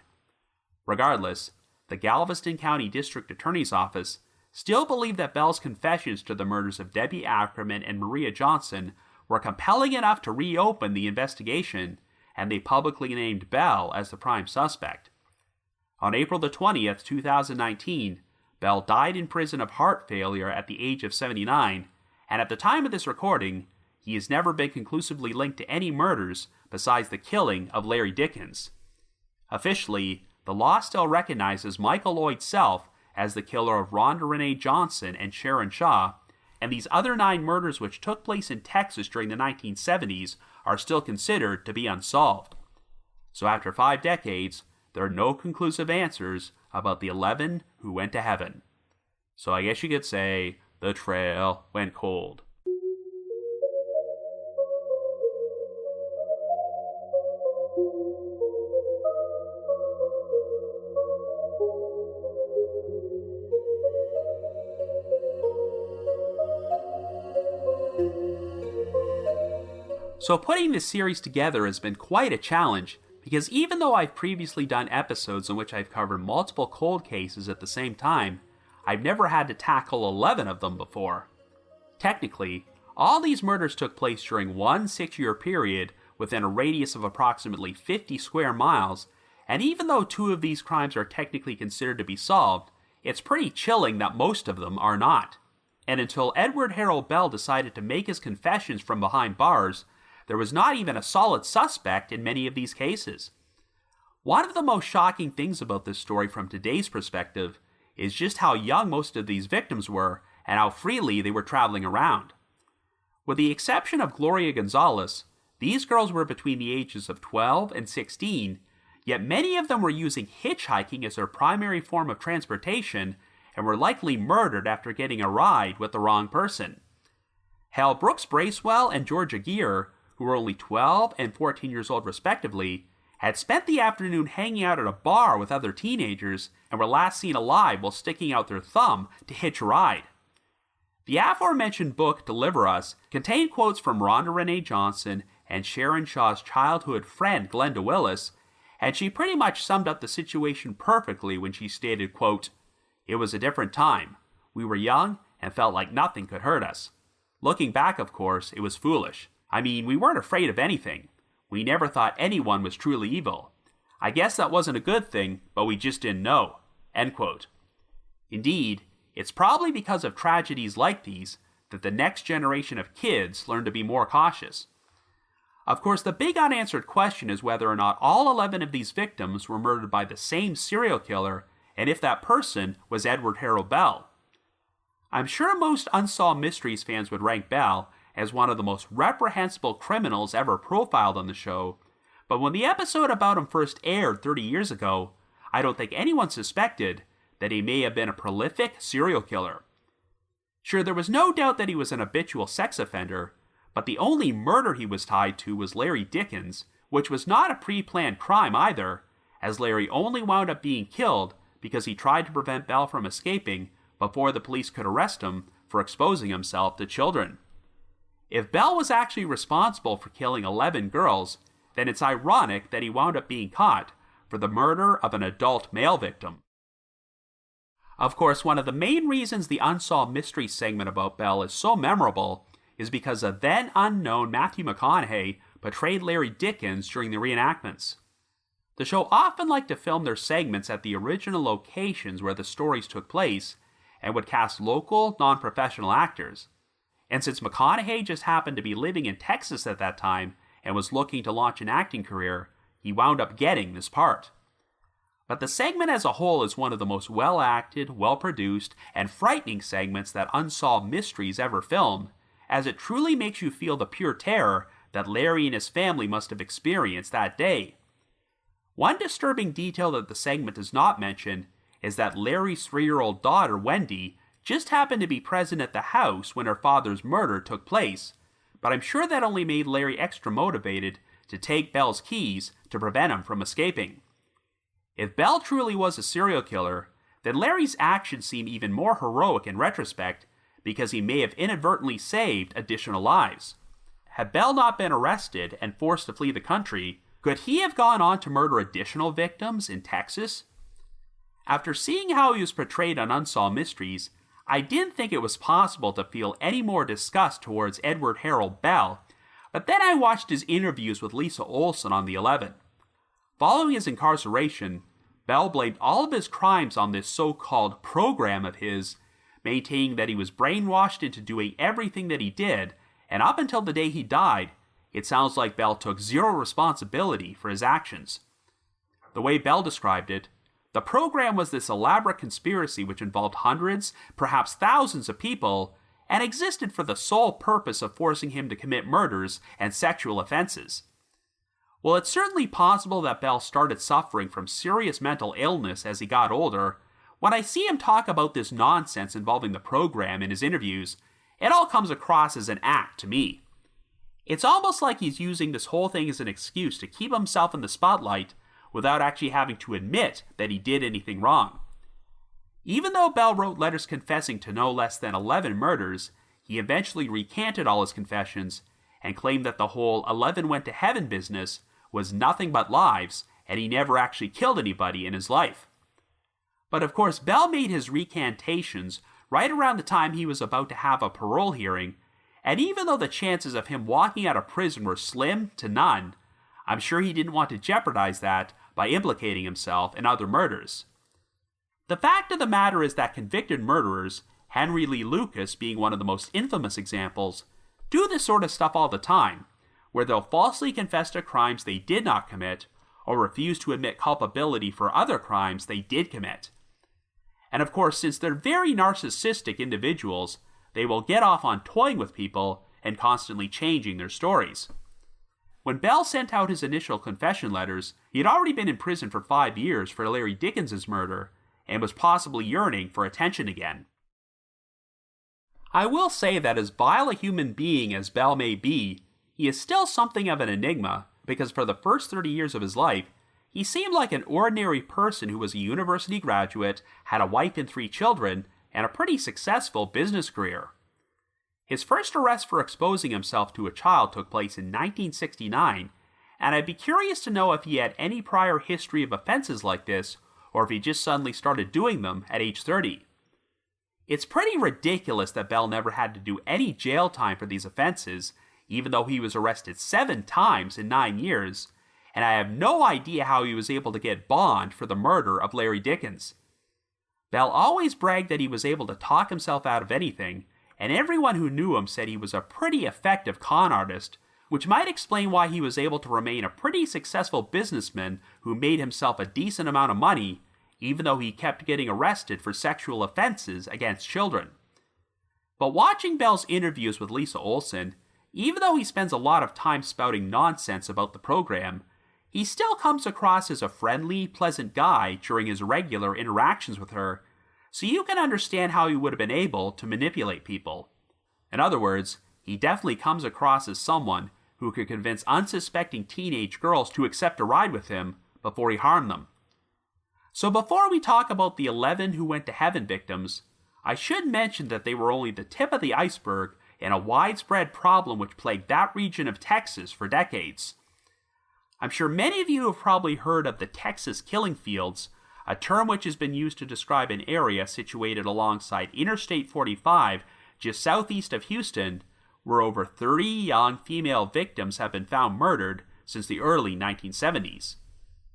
Regardless, the Galveston County District Attorney's Office still believed that Bell's confessions to the murders of Debbie Ackerman and Maria Johnson were compelling enough to reopen the investigation, and they publicly named Bell as the prime suspect. On April the 20th, 2019, Bell died in prison of heart failure at the age of 79, and at the time of this recording, he has never been conclusively linked to any murders besides the killing of Larry Dickens. Officially, the law still recognizes Michael Lloyd Self as the killer of Rhonda Renee Johnson and Sharon Shaw, and these other 9 murders which took place in Texas during the 1970s are still considered to be unsolved. So after 5 decades, there are no conclusive answers about the 11 who went to heaven. So I guess you could say the trail went cold. So putting this series together has been quite a challenge, because even though I've previously done episodes in which I've covered multiple cold cases at the same time, I've never had to tackle 11 of them before. Technically, all these murders took place during one 6-year period within a radius of approximately 50 square miles, and even though 2 of these crimes are technically considered to be solved, it's pretty chilling that most of them are not. And until Edward Harold Bell decided to make his confessions from behind bars, there was not even a solid suspect in many of these cases. One of the most shocking things about this story from today's perspective is just how young most of these victims were and how freely they were traveling around. With the exception of Gloria Gonzales, these girls were between the ages of 12 and 16, yet many of them were using hitchhiking as their primary form of transportation and were likely murdered after getting a ride with the wrong person. Hell, Brooks Bracewell and Georgia Geer, who were only 12 and 14 years old respectively, had spent the afternoon hanging out at a bar with other teenagers and were last seen alive while sticking out their thumb to hitch a ride. The aforementioned book, Deliver Us, contained quotes from Rhonda Renee Johnson and Sharon Shaw's childhood friend Glenda Willis, and she pretty much summed up the situation perfectly when she stated, quote, "It was a different time. We were young and felt like nothing could hurt us. Looking back, of course, it was foolish. I mean, we weren't afraid of anything. We never thought anyone was truly evil. I guess that wasn't a good thing, but we just didn't know." End quote. Indeed, it's probably because of tragedies like these that the next generation of kids learn to be more cautious. Of course, the big unanswered question is whether or not all 11 of these victims were murdered by the same serial killer, and if that person was Edward Harold Bell. I'm sure most Unsolved Mysteries fans would rank Bell as one of the most reprehensible criminals ever profiled on the show, but when the episode about him first aired 30 years ago, I don't think anyone suspected that he may have been a prolific serial killer. Sure, there was no doubt that he was an habitual sex offender, but the only murder he was tied to was Larry Dickens, which was not a pre-planned crime either, as Larry only wound up being killed because he tried to prevent Bell from escaping before the police could arrest him for exposing himself to children. If Bell was actually responsible for killing 11 girls, then it's ironic that he wound up being caught for the murder of an adult male victim. Of course, one of the main reasons the Unsolved Mysteries segment about Bell is so memorable is because a then unknown Matthew McConaughey portrayed Larry Dickens during the reenactments. The show often liked to film their segments at the original locations where the stories took place and would cast local, non-professional actors. And since McConaughey just happened to be living in Texas at that time and was looking to launch an acting career, he wound up getting this part. But the segment as a whole is one of the most well-acted, well-produced, and frightening segments that Unsolved Mysteries ever filmed, as it truly makes you feel the pure terror that Larry and his family must have experienced that day. One disturbing detail that the segment does not mention is that Larry's 3-year-old daughter, Wendy, just happened to be present at the house when her father's murder took place, but I'm sure that only made Larry extra motivated to take Bell's keys to prevent him from escaping. If Bell truly was a serial killer, then Larry's actions seem even more heroic in retrospect because he may have inadvertently saved additional lives. Had Bell not been arrested and forced to flee the country, could he have gone on to murder additional victims in Texas? After seeing how he was portrayed on Unsolved Mysteries, I didn't think it was possible to feel any more disgust towards Edward Harold Bell, but then I watched his interviews with Lisa Olson on the 11. Following his incarceration, Bell blamed all of his crimes on this so-called program of his, maintaining that he was brainwashed into doing everything that he did, and up until the day he died, it sounds like Bell took zero responsibility for his actions. The way Bell described it, the program was this elaborate conspiracy which involved hundreds, perhaps thousands of people, and existed for the sole purpose of forcing him to commit murders and sexual offenses. While it's certainly possible that Bell started suffering from serious mental illness as he got older, when I see him talk about this nonsense involving the program in his interviews, it all comes across as an act to me. It's almost like he's using this whole thing as an excuse to keep himself in the spotlight without actually having to admit that he did anything wrong. Even though Bell wrote letters confessing to no less than 11 murders, he eventually recanted all his confessions and claimed that the whole 11 went to heaven business was nothing but lies and he never actually killed anybody in his life. But of course, Bell made his recantations right around the time he was about to have a parole hearing, and even though the chances of him walking out of prison were slim to none, I'm sure he didn't want to jeopardize that by implicating himself in other murders. The fact of the matter is that convicted murderers, Henry Lee Lucas being one of the most infamous examples, do this sort of stuff all the time, where they'll falsely confess to crimes they did not commit, or refuse to admit culpability for other crimes they did commit. And of course, since they're very narcissistic individuals, they will get off on toying with people and constantly changing their stories. When Bell sent out his initial confession letters, he had already been in prison for 5 years for Larry Dickens' murder, and was possibly yearning for attention again. I will say that as vile a human being as Bell may be, he is still something of an enigma because for the first 30 years of his life, he seemed like an ordinary person who was a university graduate, had a wife and 3 children, and a pretty successful business career. His first arrest for exposing himself to a child took place in 1969, and I'd be curious to know if he had any prior history of offenses like this, or if he just suddenly started doing them at age 30. It's pretty ridiculous that Bell never had to do any jail time for these offenses, even though he was arrested 7 times in 9 years, and I have no idea how he was able to get bond for the murder of Larry Dickens. Bell always bragged that he was able to talk himself out of anything, and everyone who knew him said he was a pretty effective con artist, which might explain why he was able to remain a pretty successful businessman who made himself a decent amount of money, even though he kept getting arrested for sexual offenses against children. But watching Bell's interviews with Lisa Olson, even though he spends a lot of time spouting nonsense about the program, he still comes across as a friendly, pleasant guy during his regular interactions with her, so you can understand how he would have been able to manipulate people. In other words, he definitely comes across as someone who could convince unsuspecting teenage girls to accept a ride with him before he harmed them. So before we talk about the 11 who went to heaven victims, I should mention that they were only the tip of the iceberg in a widespread problem which plagued that region of Texas for decades. I'm sure many of you have probably heard of the Texas killing fields, a term which has been used to describe an area situated alongside Interstate 45 just southeast of Houston, where over 30 young female victims have been found murdered since the early 1970s.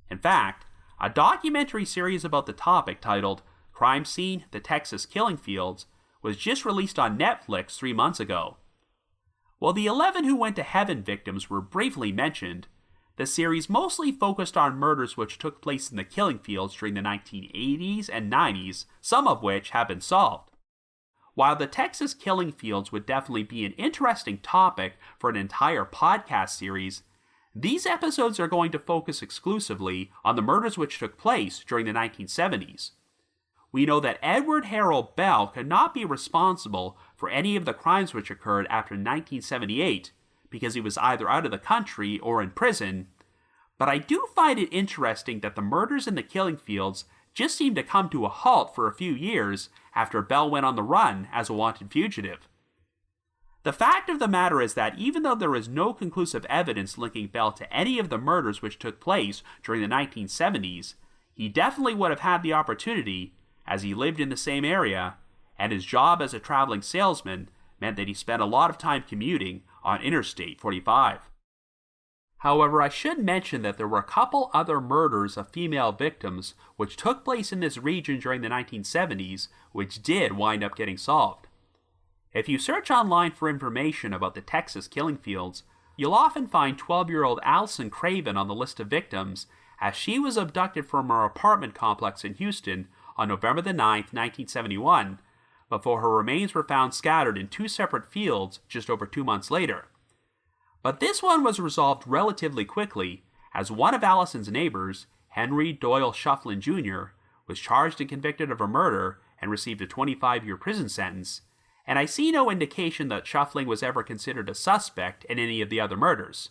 In fact, a documentary series about the topic titled Crime Scene, The Texas Killing Fields was just released on Netflix 3 months ago. While the 11 who went to heaven victims were briefly mentioned, the series mostly focused on murders which took place in the killing fields during the 1980s and 90s, some of which have been solved. While the Texas killing fields would definitely be an interesting topic for an entire podcast series, these episodes are going to focus exclusively on the murders which took place during the 1970s. We know that Edward Harold Bell could not be responsible for any of the crimes which occurred after 1978 because he was either out of the country or in prison, but I do find it interesting that the murders in the killing fields just seemed to come to a halt for a few years after Bell went on the run as a wanted fugitive. The fact of the matter is that even though there is no conclusive evidence linking Bell to any of the murders which took place during the 1970s, he definitely would have had the opportunity, as he lived in the same area, and his job as a traveling salesman meant that he spent a lot of time commuting on Interstate 45. However, I should mention that there were a couple other murders of female victims which took place in this region during the 1970s, which did wind up getting solved. If you search online for information about the Texas killing fields, you'll often find 12-year-old Allison Craven on the list of victims, as she was abducted from her apartment complex in Houston on November the 9th, 1971, before her remains were found scattered in 2 separate fields just over 2 months later. But this one was resolved relatively quickly, as one of Allison's neighbors, Henry Doyle Shufflin Jr., was charged and convicted of a murder and received a 25-year prison sentence, and I see no indication that Shuffling was ever considered a suspect in any of the other murders.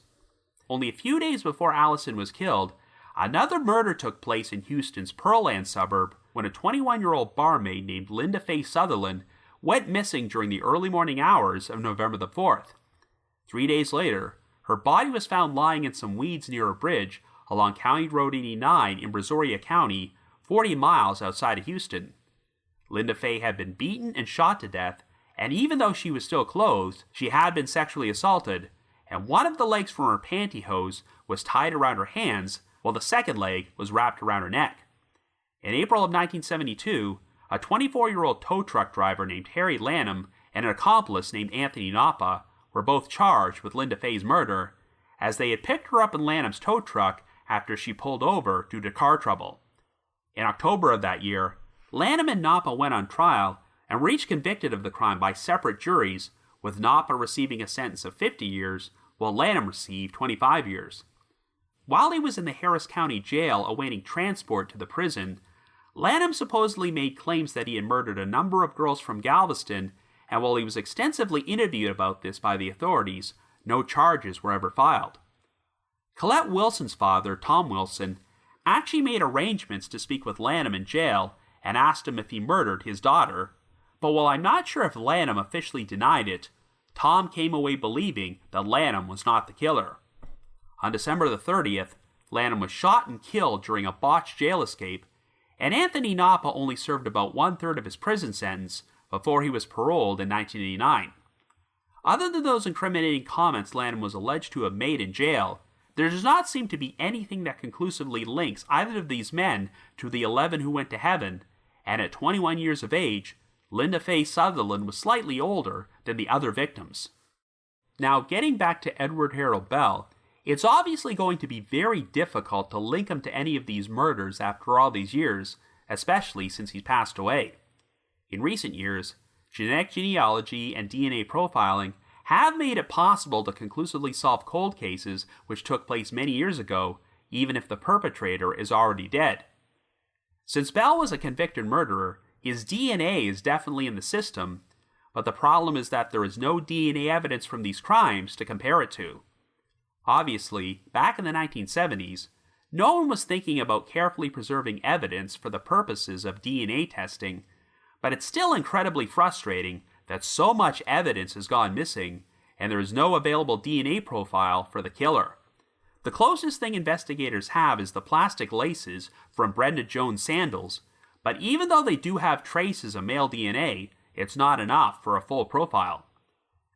Only a few days before Allison was killed, another murder took place in Houston's Pearland suburb when a 21-year-old barmaid named Linda Faye Sutherland went missing during the early morning hours of November the 4th. 3 days later, her body was found lying in some weeds near a bridge along County Road 89 in Brazoria County, 40 miles outside of Houston. Linda Faye had been beaten and shot to death, and even though she was still clothed, she had been sexually assaulted, and one of the legs from her pantyhose was tied around her hands, while the second leg was wrapped around her neck. In April of 1972, a 24-year-old tow truck driver named Harry Lanham and an accomplice named Anthony Napa were both charged with Linda Faye's murder, as they had picked her up in Lanham's tow truck after she pulled over due to car trouble. In October of that year, Lanham and Napa went on trial and were each convicted of the crime by separate juries, with Napa receiving a sentence of 50 years, while Lanham received 25 years. While he was in the Harris County Jail awaiting transport to the prison, Lanham supposedly made claims that he had murdered a number of girls from Galveston, and while he was extensively interviewed about this by the authorities, no charges were ever filed. Colette Wilson's father, Tom Wilson, actually made arrangements to speak with Lanham in jail and asked him if he murdered his daughter, but while I'm not sure if Lanham officially denied it, Tom came away believing that Lanham was not the killer. On December the 30th, Lanham was shot and killed during a botched jail escape, and Anthony Napa only served about 1/3 of his prison sentence before he was paroled in 1989. Other than those incriminating comments Lanham was alleged to have made in jail, there does not seem to be anything that conclusively links either of these men to the 11 who went to heaven, and at 21 years of age, Linda Faye Sutherland was slightly older than the other victims. Now, getting back to Edward Harold Bell, it's obviously going to be very difficult to link him to any of these murders after all these years, especially since he's passed away. In recent years, genetic genealogy and DNA profiling have made it possible to conclusively solve cold cases which took place many years ago, even if the perpetrator is already dead. Since Bell was a convicted murderer, his DNA is definitely in the system, but the problem is that there is no DNA evidence from these crimes to compare it to. Obviously, back in the 1970s, no one was thinking about carefully preserving evidence for the purposes of DNA testing, but it's still incredibly frustrating that so much evidence has gone missing, and there is no available DNA profile for the killer. The closest thing investigators have is the plastic laces from Brenda Jones' sandals, but even though they do have traces of male DNA, it's not enough for a full profile.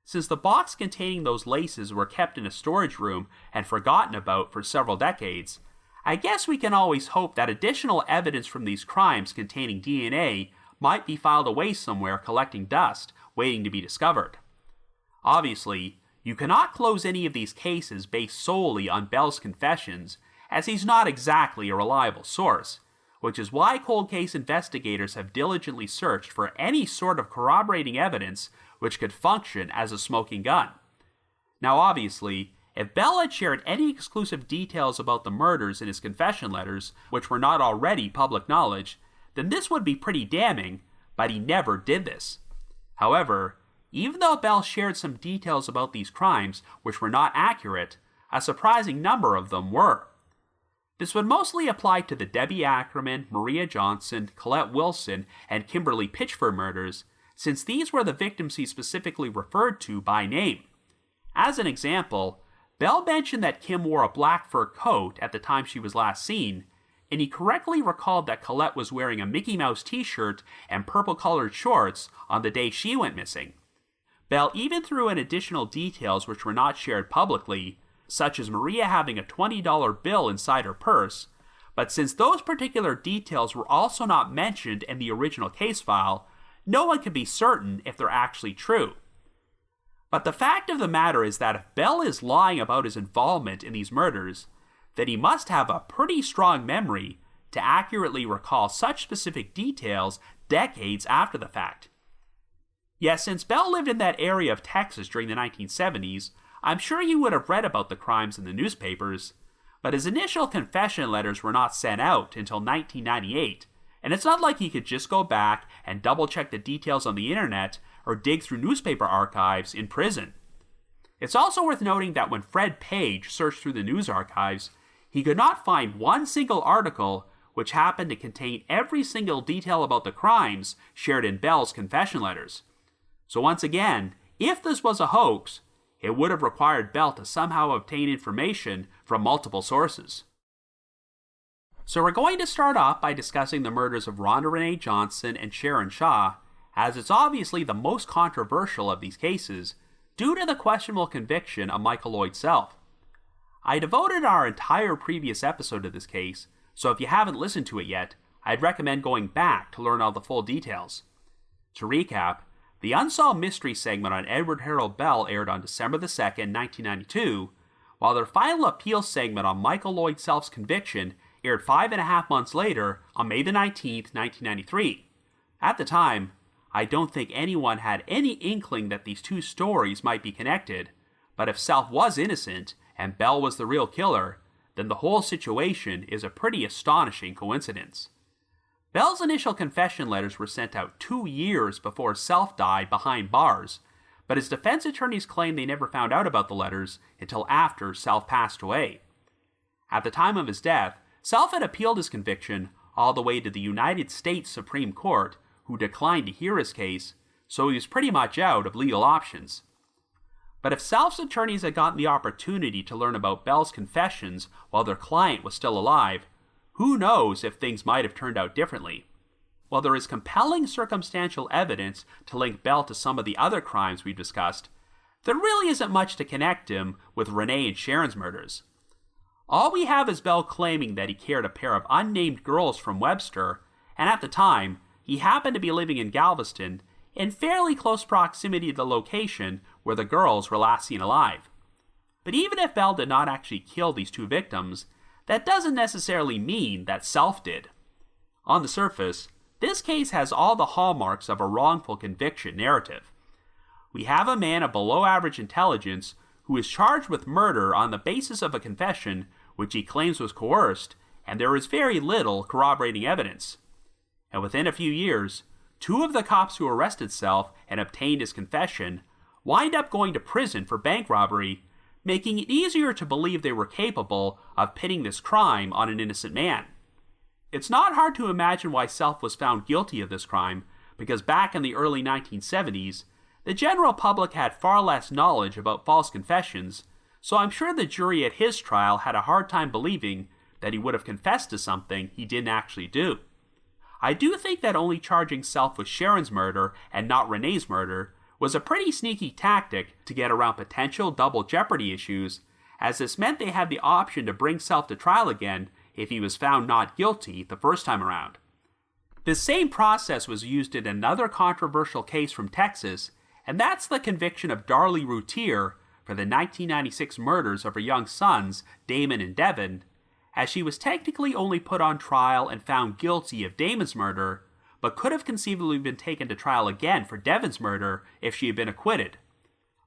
Since the box containing those laces were kept in a storage room and forgotten about for several decades, I guess we can always hope that additional evidence from these crimes containing DNA might be filed away somewhere collecting dust, waiting to be discovered. Obviously, you cannot close any of these cases based solely on Bell's confessions, as he's not exactly a reliable source, which is why cold case investigators have diligently searched for any sort of corroborating evidence which could function as a smoking gun. Now obviously, if Bell had shared any exclusive details about the murders in his confession letters, which were not already public knowledge, then this would be pretty damning, but he never did this. However, even though Bell shared some details about these crimes which were not accurate, a surprising number of them were. This would mostly apply to the Debbie Ackerman, Maria Johnson, Colette Wilson, and Kimberley Pitchford murders, since these were the victims he specifically referred to by name. As an example, Bell mentioned that Kim wore a black fur coat at the time she was last seen, and he correctly recalled that Colette was wearing a Mickey Mouse t-shirt and purple-colored shorts on the day she went missing. Bell even threw in additional details which were not shared publicly, such as Maria having a $20 bill inside her purse, but since those particular details were also not mentioned in the original case file, no one can be certain if they're actually true. But the fact of the matter is that if Bell is lying about his involvement in these murders, then he must have a pretty strong memory to accurately recall such specific details decades after the fact. Yes, since Bell lived in that area of Texas during the 1970s, I'm sure he would have read about the crimes in the newspapers, but his initial confession letters were not sent out until 1998, and it's not like he could just go back and double-check the details on the internet or dig through newspaper archives in prison. It's also worth noting that when Fred Page searched through the news archives, he could not find one single article which happened to contain every single detail about the crimes shared in Bell's confession letters. So once again, if this was a hoax, it would have required Bell to somehow obtain information from multiple sources. So we're going to start off by discussing the murders of Rhonda Renee Johnson and Sharon Shaw, as it's obviously the most controversial of these cases, due to the questionable conviction of Michael Lloyd Self. I devoted our entire previous episode to this case, so if you haven't listened to it yet, I'd recommend going back to learn all the full details. To recap, the Unsolved Mystery segment on Edward Harold Bell aired on December 2nd, 1992, while their final appeal segment on Michael Lloyd Self's conviction aired 5.5 months later on May 19th, 1993. At the time, I don't think anyone had any inkling that these two stories might be connected, but if Self was innocent and Bell was the real killer, then the whole situation is a pretty astonishing coincidence. Bell's initial confession letters were sent out 2 years before Self died behind bars, but his defense attorneys claim they never found out about the letters until after Self passed away. At the time of his death, Self had appealed his conviction all the way to the United States Supreme Court, who declined to hear his case, so he was pretty much out of legal options. But if Self's attorneys had gotten the opportunity to learn about Bell's confessions while their client was still alive, who knows if things might have turned out differently. While there is compelling circumstantial evidence to link Bell to some of the other crimes we've discussed, there really isn't much to connect him with Renee and Sharon's murders. All we have is Bell claiming that he carried a pair of unnamed girls from Webster, and at the time, he happened to be living in Galveston, in fairly close proximity to the location where the girls were last seen alive. But even if Bell did not actually kill these two victims, that doesn't necessarily mean that Self did. On the surface, this case has all the hallmarks of a wrongful conviction narrative. We have a man of below-average intelligence who is charged with murder on the basis of a confession which he claims was coerced, and there is very little corroborating evidence. And within a few years, two of the cops who arrested Self and obtained his confession wind up going to prison for bank robbery, making it easier to believe they were capable of pinning this crime on an innocent man. It's not hard to imagine why Self was found guilty of this crime, because back in the early 1970s, the general public had far less knowledge about false confessions, so I'm sure the jury at his trial had a hard time believing that he would have confessed to something he didn't actually do. I do think that only charging Self with Sharon's murder and not Renee's murder was a pretty sneaky tactic to get around potential double jeopardy issues, as this meant they had the option to bring Self to trial again if he was found not guilty the first time around. This same process was used in another controversial case from Texas, and that's the conviction of Darlie Routier for the 1996 murders of her young sons, Damon and Devin, as she was technically only put on trial and found guilty of Damon's murder, but could have conceivably been taken to trial again for Devin's murder if she had been acquitted.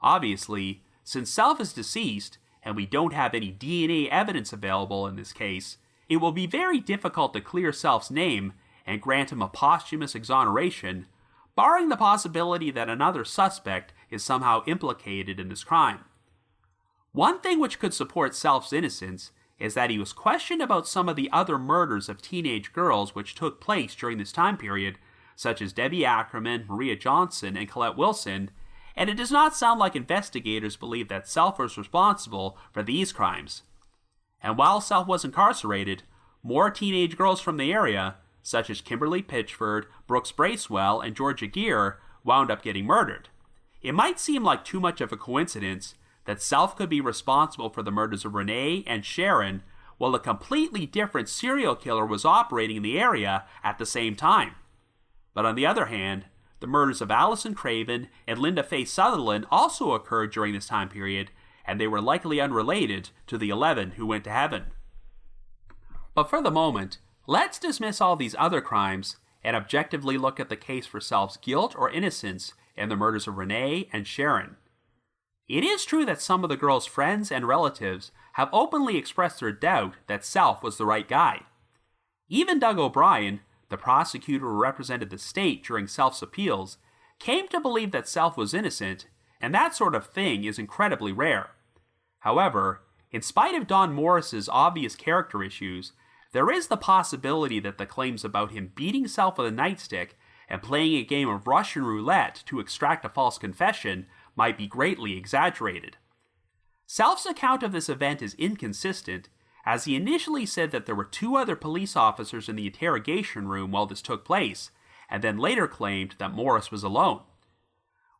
Obviously, since Self is deceased, and we don't have any DNA evidence available in this case, it will be very difficult to clear Self's name and grant him a posthumous exoneration, barring the possibility that another suspect is somehow implicated in this crime. One thing which could support Self's innocence is that he was questioned about some of the other murders of teenage girls which took place during this time period, such as Debbie Ackerman, Maria Johnson, and Colette Wilson, and it does not sound like investigators believe that Self was responsible for these crimes. And while Self was incarcerated, more teenage girls from the area, such as Kimberley Pitchford, Brooks Bracewell, and Georgia Geer, wound up getting murdered. It might seem like too much of a coincidence that Self could be responsible for the murders of Renee and Sharon, while a completely different serial killer was operating in the area at the same time. But on the other hand, the murders of Allison Craven and Linda Faye Sutherland also occurred during this time period, and they were likely unrelated to the 11 who went to heaven. But for the moment, let's dismiss all these other crimes and objectively look at the case for Self's guilt or innocence in the murders of Renee and Sharon. It is true that some of the girls' friends and relatives have openly expressed their doubt that Self was the right guy. Even Doug O'Brien, the prosecutor who represented the state during Self's appeals, came to believe that Self was innocent, and that sort of thing is incredibly rare. However, in spite of Don Morris's obvious character issues, there is the possibility that the claims about him beating Self with a nightstick and playing a game of Russian roulette to extract a false confession might be greatly exaggerated. Self's account of this event is inconsistent, as he initially said that there were two other police officers in the interrogation room while this took place, and then later claimed that Morris was alone.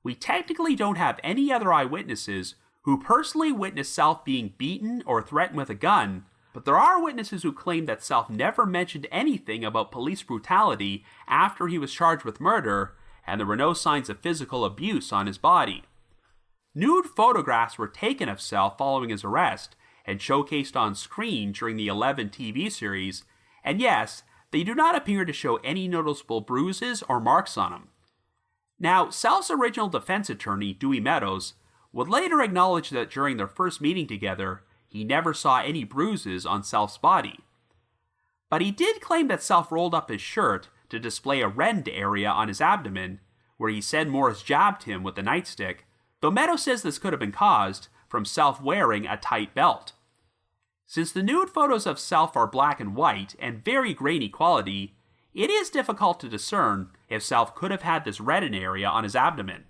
We technically don't have any other eyewitnesses who personally witnessed Self being beaten or threatened with a gun, but there are witnesses who claim that Self never mentioned anything about police brutality after he was charged with murder, and there were no signs of physical abuse on his body. Nude photographs were taken of Self following his arrest and showcased on screen during the 11 TV series, and yes, they do not appear to show any noticeable bruises or marks on him. Now, Self's original defense attorney, Dewey Meadows, would later acknowledge that during their first meeting together, he never saw any bruises on Self's body. But he did claim that Self rolled up his shirt to display a rend area on his abdomen, where he said Morris jabbed him with the nightstick, though Meadows says this could have been caused from Self wearing a tight belt. Since the nude photos of Self are black and white and very grainy quality, it is difficult to discern if Self could have had this reddened area on his abdomen.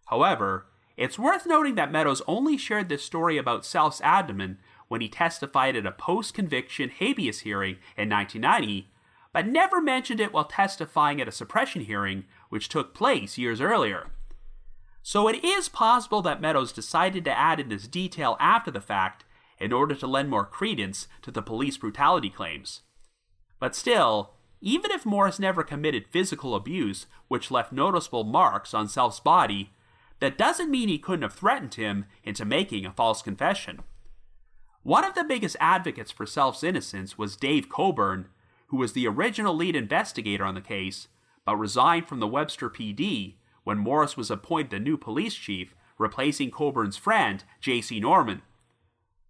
However, it's worth noting that Meadows only shared this story about Self's abdomen when he testified at a post-conviction habeas hearing in 1990, but never mentioned it while testifying at a suppression hearing which took place years earlier. So it is possible that Meadows decided to add in this detail after the fact in order to lend more credence to the police brutality claims. But still, even if Morris never committed physical abuse which left noticeable marks on Self's body, that doesn't mean he couldn't have threatened him into making a false confession. One of the biggest advocates for Self's innocence was Dave Coburn, who was the original lead investigator on the case, but resigned from the Webster PD when Morris was appointed the new police chief, replacing Coburn's friend, J.C. Norman.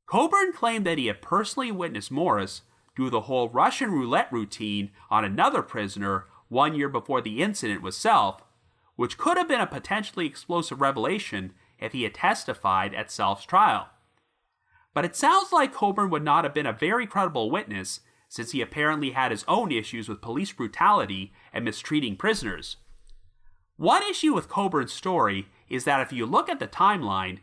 Coburn claimed that he had personally witnessed Morris do the whole Russian roulette routine on another prisoner 1 year before the incident with Self, which could have been a potentially explosive revelation if he had testified at Self's trial. But it sounds like Coburn would not have been a very credible witness, since he apparently had his own issues with police brutality and mistreating prisoners. One issue with Coburn's story is that if you look at the timeline,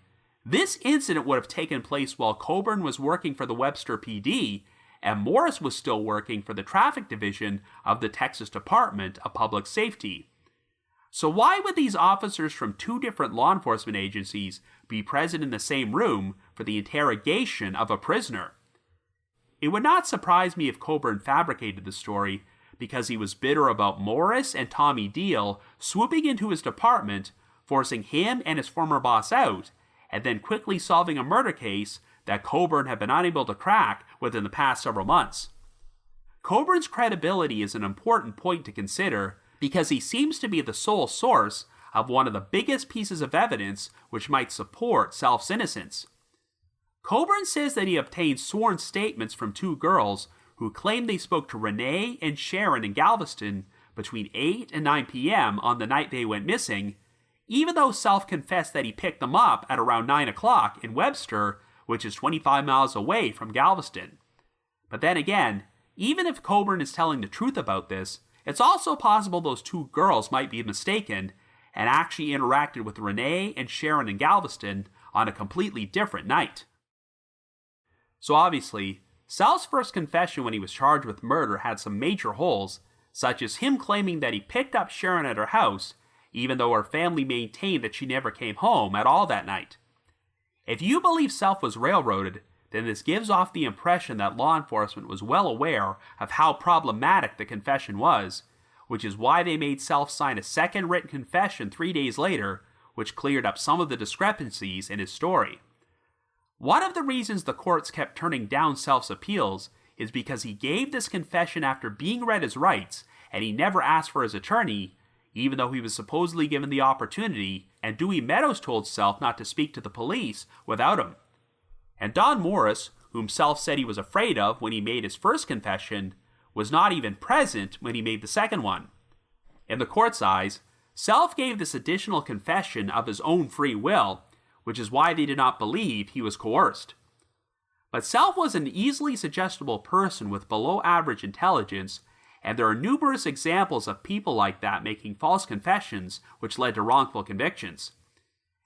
this incident would have taken place while Coburn was working for the Webster PD and Morris was still working for the Traffic Division of the Texas Department of Public Safety. So why would these officers from two different law enforcement agencies be present in the same room for the interrogation of a prisoner? It would not surprise me if Coburn fabricated the story because he was bitter about Morris and Tommy Deal swooping into his department, forcing him and his former boss out, and then quickly solving a murder case that Coburn had been unable to crack within the past several months. Coburn's credibility is an important point to consider because he seems to be the sole source of one of the biggest pieces of evidence which might support Self's innocence. Coburn says that he obtained sworn statements from two girls who claimed they spoke to Renee and Sharon in Galveston between 8 and 9 p.m. on the night they went missing, even though Self confessed that he picked them up at around 9 o'clock in Webster, which is 25 miles away from Galveston. But then again, even if Coburn is telling the truth about this, it's also possible those two girls might be mistaken and actually interacted with Renee and Sharon in Galveston on a completely different night. So obviously, Self's first confession when he was charged with murder had some major holes, such as him claiming that he picked up Sharon at her house, even though her family maintained that she never came home at all that night. If you believe Self was railroaded, then this gives off the impression that law enforcement was well aware of how problematic the confession was, which is why they made Self sign a second written confession 3 days later, which cleared up some of the discrepancies in his story. One of the reasons the courts kept turning down Self's appeals is because he gave this confession after being read his rights, and he never asked for his attorney, even though he was supposedly given the opportunity, and Dewey Meadows told Self not to speak to the police without him. And Don Morris, whom Self said he was afraid of when he made his first confession, was not even present when he made the second one. In the court's eyes, Self gave this additional confession of his own free will, which is why they did not believe he was coerced. But Self was an easily suggestible person with below-average intelligence, and there are numerous examples of people like that making false confessions which led to wrongful convictions.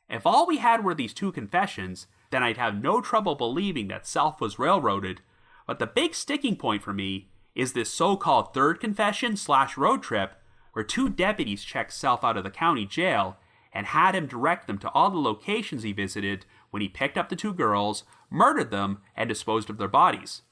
If all we had were these two confessions, then I'd have no trouble believing that Self was railroaded, but the big sticking point for me is this so-called third confession / road trip where two deputies checked Self out of the county jail and had him direct them to all the locations he visited when he picked up the two girls, murdered them, and disposed of their bodies.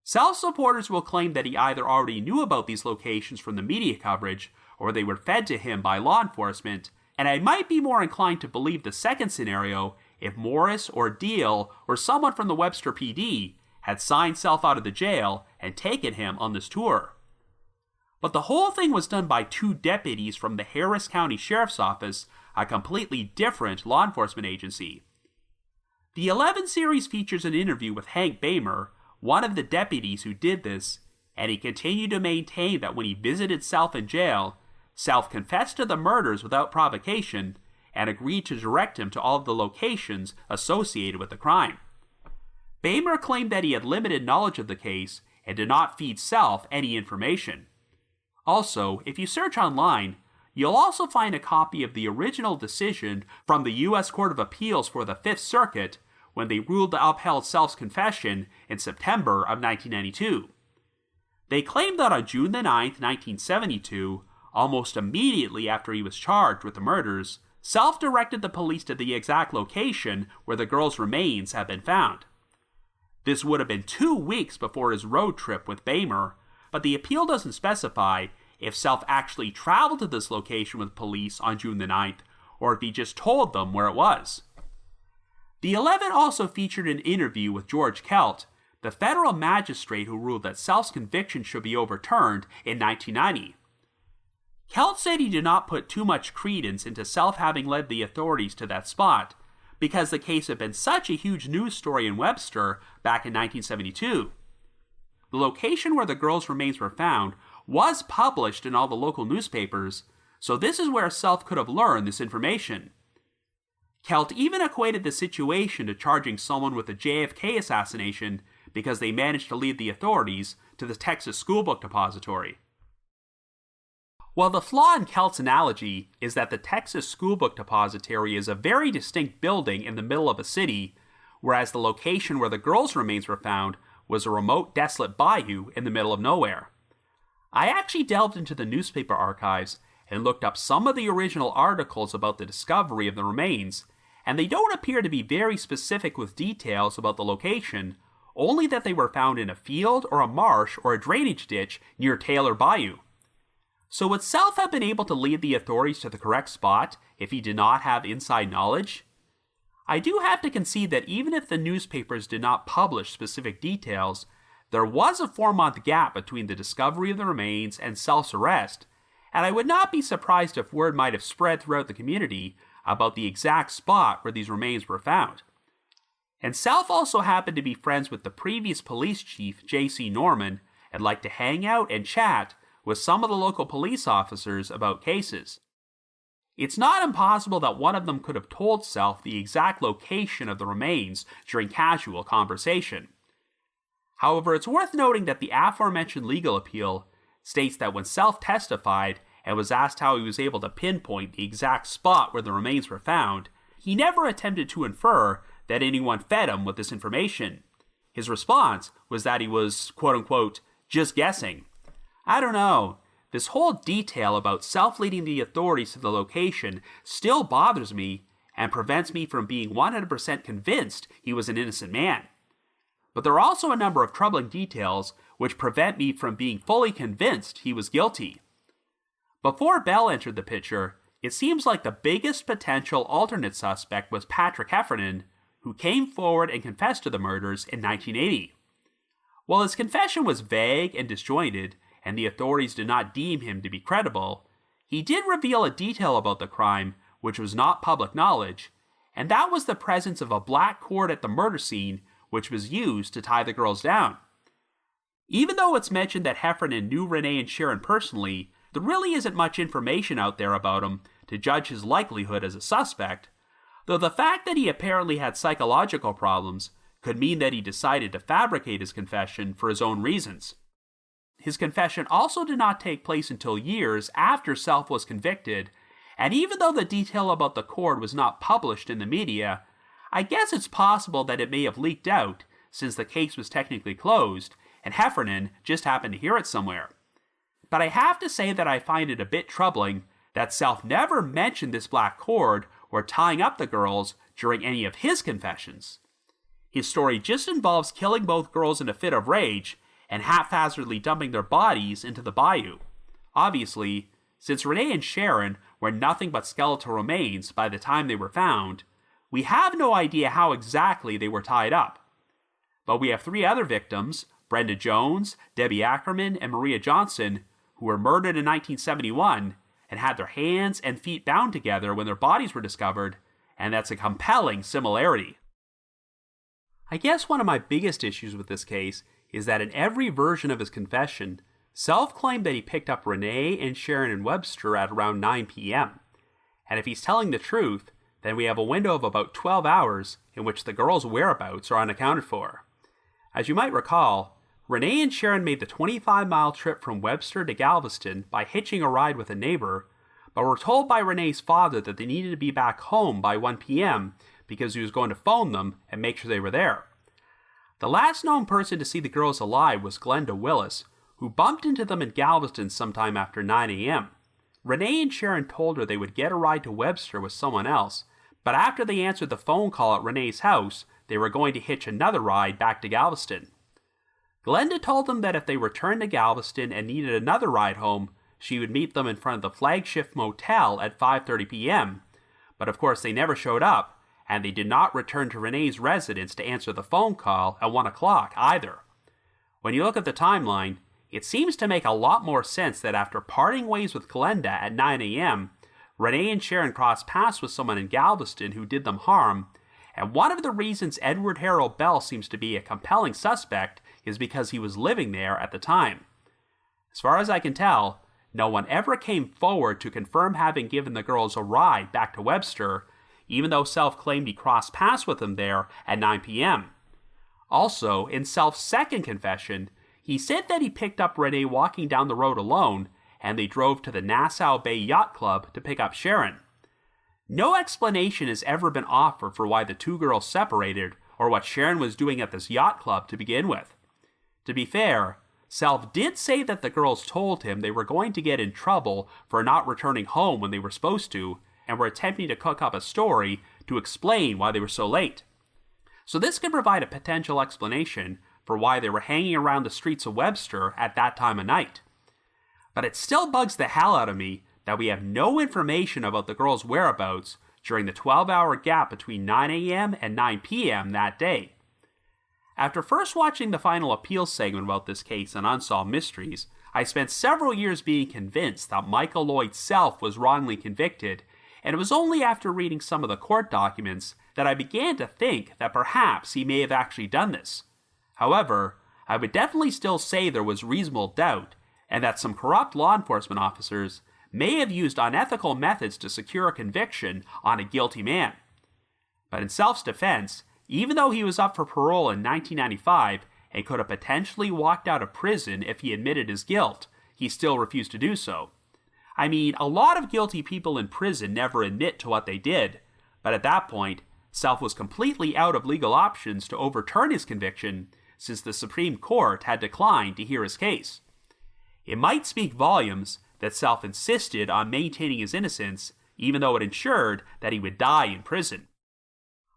Self supporters will claim that he either already knew about these locations from the media coverage or they were fed to him by law enforcement, and I might be more inclined to believe the second scenario if Morris or Deal or someone from the Webster PD had signed Self out of the jail and taken him on this tour. But the whole thing was done by two deputies from the Harris County Sheriff's Office, a completely different law enforcement agency. The 11 series features an interview with Hank Bamer, one of the deputies who did this, and he continued to maintain that when he visited Self in jail, Self confessed to the murders without provocation, and agreed to direct him to all of the locations associated with the crime. Boehmer claimed that he had limited knowledge of the case and did not feed Self any information. Also, if you search online, you'll also find a copy of the original decision from the U.S. Court of Appeals for the Fifth Circuit when they ruled to upheld Self's confession in September of 1992. They claimed that on June the 9th, 1972, almost immediately after he was charged with the murders, Self directed the police to the exact location where the girl's remains had been found. This would have been 2 weeks before his road trip with Boehmer, but the appeal doesn't specify if Self actually traveled to this location with police on June the 9th, or if he just told them where it was. The 11 also featured an interview with George Kelt, the federal magistrate who ruled that Self's conviction should be overturned in 1990. Kelt said he did not put too much credence into Self having led the authorities to that spot, because the case had been such a huge news story in Webster back in 1972. The location where the girl's remains were found was published in all the local newspapers, so this is where Self could have learned this information. Kelt even equated the situation to charging someone with the JFK assassination because they managed to lead the authorities to the Texas Schoolbook Depository. While the flaw in Kelt's analogy is that the Texas Schoolbook Depository is a very distinct building in the middle of a city, whereas the location where the girl's remains were found was a remote, desolate bayou in the middle of nowhere. I actually delved into the newspaper archives and looked up some of the original articles about the discovery of the remains, and they don't appear to be very specific with details about the location, only that they were found in a field or a marsh or a drainage ditch near Taylor Bayou. So would Self have been able to lead the authorities to the correct spot if he did not have inside knowledge? I do have to concede that even if the newspapers did not publish specific details, there was a 4-month gap between the discovery of the remains and Self's arrest, and I would not be surprised if word might have spread throughout the community about the exact spot where these remains were found. And Self also happened to be friends with the previous police chief, J.C. Norman, and liked to hang out and chat with some of the local police officers about cases. It's not impossible that one of them could have told Self the exact location of the remains during casual conversation. However, it's worth noting that the aforementioned legal appeal states that when Self testified and was asked how he was able to pinpoint the exact spot where the remains were found, he never attempted to infer that anyone fed him with this information. His response was that he was, quote-unquote, just guessing. I don't know. This whole detail about Self leading the authorities to the location still bothers me and prevents me from being 100% convinced he was an innocent man. But there are also a number of troubling details which prevent me from being fully convinced he was guilty. Before Bell entered the picture, it seems like the biggest potential alternate suspect was Patrick Heffernan, who came forward and confessed to the murders in 1980. While his confession was vague and disjointed, and the authorities did not deem him to be credible, he did reveal a detail about the crime which was not public knowledge, and that was the presence of a black cord at the murder scene which was used to tie the girls down. Even though it's mentioned that Heffernan knew Renee and Sharon personally, there really isn't much information out there about him to judge his likelihood as a suspect, though the fact that he apparently had psychological problems could mean that he decided to fabricate his confession for his own reasons. His confession also did not take place until years after Self was convicted, and even though the detail about the cord was not published in the media, I guess it's possible that it may have leaked out since the case was technically closed, and Heffernan just happened to hear it somewhere. But I have to say that I find it a bit troubling that Self never mentioned this black cord or tying up the girls during any of his confessions. His story just involves killing both girls in a fit of rage and haphazardly dumping their bodies into the bayou. Obviously, since Renee and Sharon were nothing but skeletal remains by the time they were found, we have no idea how exactly they were tied up. But we have 3 other victims, Brenda Jones, Debbie Ackerman, and Maria Johnson, who were murdered in 1971 and had their hands and feet bound together when their bodies were discovered, and that's a compelling similarity. I guess one of my biggest issues with this case is that in every version of his confession, Self claimed that he picked up Renee and Sharon in Webster at around 9 p.m. And if he's telling the truth, then we have a window of about 12 hours in which the girls' whereabouts are unaccounted for. As you might recall, Renee and Sharon made the 25-mile trip from Webster to Galveston by hitching a ride with a neighbor, but were told by Renee's father that they needed to be back home by 1 p.m. because he was going to phone them and make sure they were there. The last known person to see the girls alive was Glenda Willis, who bumped into them in Galveston sometime after 9 a.m. Renee and Sharon told her they would get a ride to Webster with someone else, but after they answered the phone call at Renee's house, they were going to hitch another ride back to Galveston. Glenda told them that if they returned to Galveston and needed another ride home, she would meet them in front of the Flagship Motel at 5:30 p.m., but of course they never showed up, and they did not return to Renee's residence to answer the phone call at 1 o'clock either. When you look at the timeline, it seems to make a lot more sense that after parting ways with Glenda at 9 a.m., Renee and Sharon crossed paths with someone in Galveston who did them harm, and one of the reasons Edward Harold Bell seems to be a compelling suspect is because he was living there at the time. As far as I can tell, no one ever came forward to confirm having given the girls a ride back to Webster, even though Self claimed he crossed paths with them there at 9 p.m. Also, in Self's second confession, he said that he picked up Renee walking down the road alone, and they drove to the Nassau Bay Yacht Club to pick up Sharon. No explanation has ever been offered for why the two girls separated or what Sharon was doing at this yacht club to begin with. To be fair, Self did say that the girls told him they were going to get in trouble for not returning home when they were supposed to, and were attempting to cook up a story to explain why they were so late. So this could provide a potential explanation for why they were hanging around the streets of Webster at that time of night. But it still bugs the hell out of me that we have no information about the girls' whereabouts during the 12-hour gap between 9 a.m. and 9 p.m. that day. After first watching the final appeals segment about this case on Unsolved Mysteries, I spent several years being convinced that Michael Lloyd Self was wrongly convicted, and it was only after reading some of the court documents that I began to think that perhaps he may have actually done this. However, I would definitely still say there was reasonable doubt, and that some corrupt law enforcement officers may have used unethical methods to secure a conviction on a guilty man. But in Self's defense, even though he was up for parole in 1995 and could have potentially walked out of prison if he admitted his guilt, he still refused to do so. I mean, a lot of guilty people in prison never admit to what they did, but at that point, Self was completely out of legal options to overturn his conviction since the Supreme Court had declined to hear his case. It might speak volumes that Self insisted on maintaining his innocence, even though it ensured that he would die in prison.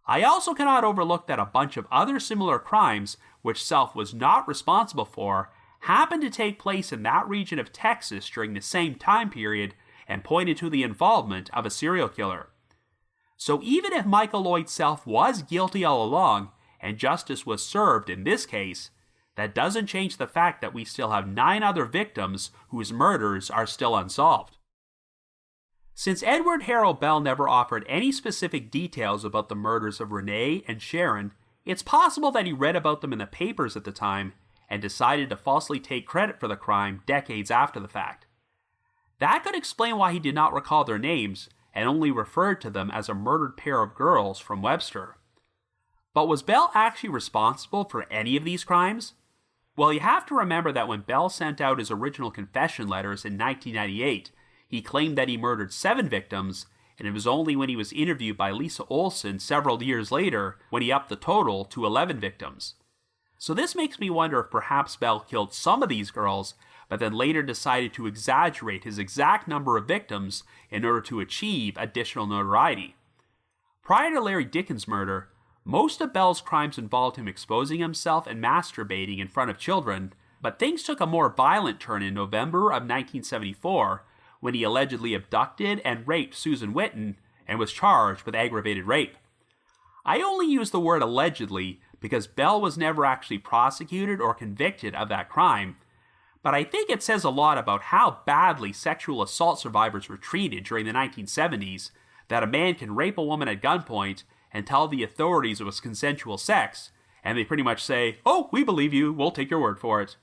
I also cannot overlook that a bunch of other similar crimes, which Self was not responsible for, happened to take place in that region of Texas during the same time period and pointed to the involvement of a serial killer. So even if Michael Lloyd Self was guilty all along, and justice was served in this case, that doesn't change the fact that we still have 9 other victims whose murders are still unsolved. Since Edward Harold Bell never offered any specific details about the murders of Renee and Sharon, it's possible that he read about them in the papers at the time and decided to falsely take credit for the crime decades after the fact. That could explain why he did not recall their names and only referred to them as a murdered pair of girls from Webster. But was Bell actually responsible for any of these crimes? Well, you have to remember that when Bell sent out his original confession letters in 1998, he claimed that he murdered 7 victims, and it was only when he was interviewed by Lisa Olson several years later when he upped the total to 11 victims. So this makes me wonder if perhaps Bell killed some of these girls, but then later decided to exaggerate his exact number of victims in order to achieve additional notoriety. Prior to Larry Dickens' murder, most of Bell's crimes involved him exposing himself and masturbating in front of children, but things took a more violent turn in November of 1974 when he allegedly abducted and raped Susan Witten and was charged with aggravated rape. I only use the word allegedly because Bell was never actually prosecuted or convicted of that crime, but I think it says a lot about how badly sexual assault survivors were treated during the 1970s that a man can rape a woman at gunpoint and tell the authorities it was consensual sex, and they pretty much say, "Oh, we believe you, we'll take your word for it."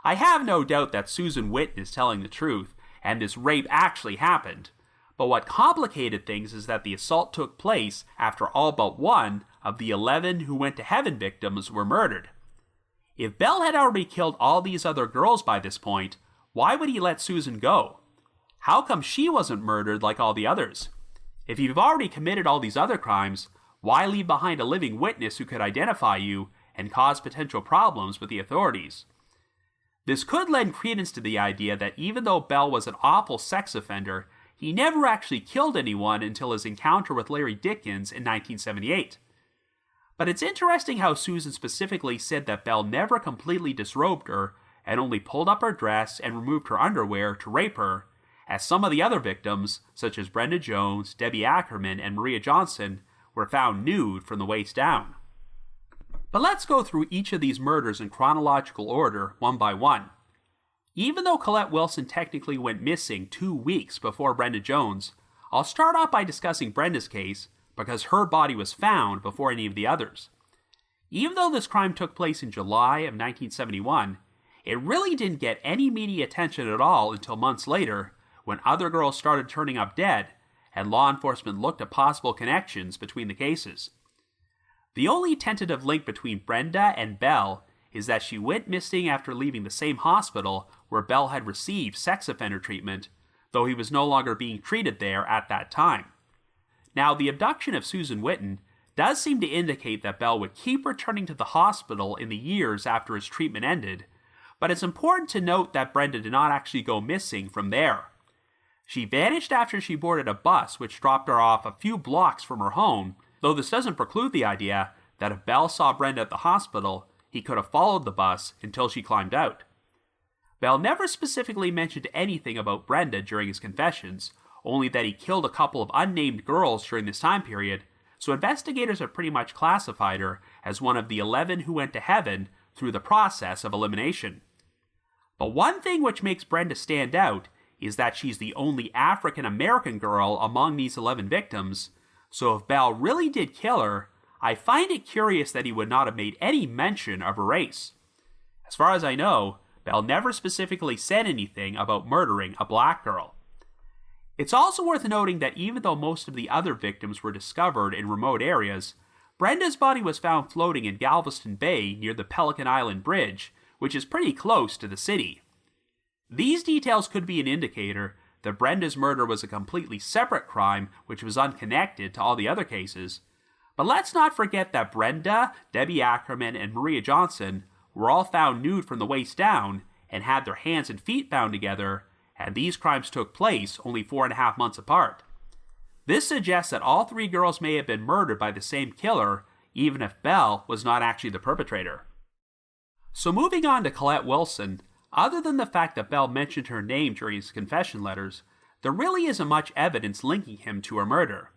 I have no doubt that Susan Witten is telling the truth, and this rape actually happened, But what complicated things is that the assault took place after all but one of the 11 who went to heaven victims were murdered. If Bell had already killed all these other girls by this point, why would he let Susan go? How come she wasn't murdered like all the others? If you've already committed all these other crimes, why leave behind a living witness who could identify you and cause potential problems with the authorities? This could lend credence to the idea that even though Bell was an awful sex offender, he never actually killed anyone until his encounter with Larry Dickens in 1978. But it's interesting how Susan specifically said that Bell never completely disrobed her and only pulled up her dress and removed her underwear to rape her, as some of the other victims, such as Brenda Jones, Debbie Ackerman, and Maria Johnson, were found nude from the waist down. But let's go through each of these murders in chronological order, one by one. Even though Colette Wilson technically went missing 2 weeks before Brenda Jones, I'll start off by discussing Brenda's case because her body was found before any of the others. Even though this crime took place in July of 1971, it really didn't get any media attention at all until months later, when other girls started turning up dead and law enforcement looked at possible connections between the cases. The only tentative link between Brenda and Bell is that she went missing after leaving the same hospital where Bell had received sex offender treatment, though he was no longer being treated there at that time. Now, the abduction of Susan Whitten does seem to indicate that Bell would keep returning to the hospital in the years after his treatment ended, but it's important to note that Brenda did not actually go missing from there. She vanished after she boarded a bus which dropped her off a few blocks from her home, though this doesn't preclude the idea that if Bell saw Brenda at the hospital, he could have followed the bus until she climbed out. Bell never specifically mentioned anything about Brenda during his confessions, only that he killed a couple of unnamed girls during this time period, so investigators have pretty much classified her as one of the 11 who went to heaven through the process of elimination. But one thing which makes Brenda stand out is that she's the only African-American girl among these 11 victims, so if Bell really did kill her, I find it curious that he would not have made any mention of her race. As far as I know, Bell never specifically said anything about murdering a black girl. It's also worth noting that even though most of the other victims were discovered in remote areas, Brenda's body was found floating in Galveston Bay near the Pelican Island Bridge, which is pretty close to the city. These details could be an indicator that Brenda's murder was a completely separate crime which was unconnected to all the other cases, but let's not forget that Brenda, Debbie Ackerman, and Maria Johnson were all found nude from the waist down and had their hands and feet bound together, and these crimes took place only 4.5 months apart. This suggests that all 3 girls may have been murdered by the same killer, even if Bell was not actually the perpetrator. So moving on to Colette Wilson, other than the fact that Bell mentioned her name during his confession letters, there really isn't much evidence linking him to her murder.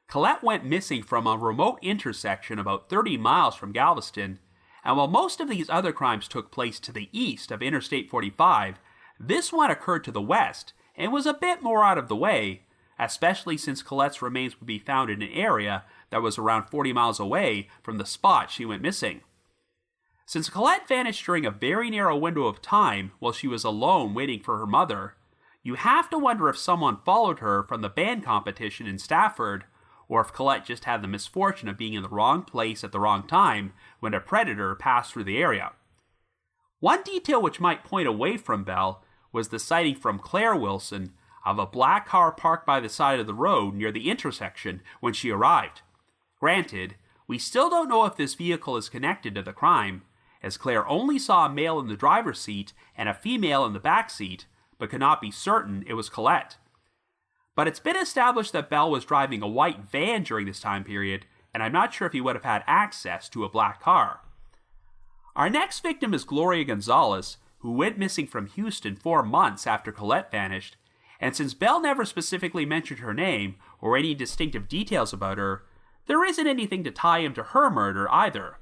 Colette went missing from a remote intersection about 30 miles from Galveston, and while most of these other crimes took place to the east of Interstate 45, this one occurred to the west and was a bit more out of the way, especially since Colette's remains would be found in an area that was around 40 miles away from the spot she went missing. Since Colette vanished during a very narrow window of time while she was alone waiting for her mother, you have to wonder if someone followed her from the band competition in Stafford, or if Colette just had the misfortune of being in the wrong place at the wrong time when a predator passed through the area. One detail which might point away from Bell was the sighting from Claire Wilson of a black car parked by the side of the road near the intersection when she arrived. Granted, we still don't know if this vehicle is connected to the crime, as Claire only saw a male in the driver's seat and a female in the back seat, but could not be certain it was Colette. But it's been established that Bell was driving a white van during this time period, and I'm not sure if he would have had access to a black car. Our next victim is Gloria Gonzales, who went missing from Houston 4 months after Colette vanished, and since Bell never specifically mentioned her name or any distinctive details about her, there isn't anything to tie him to her murder either.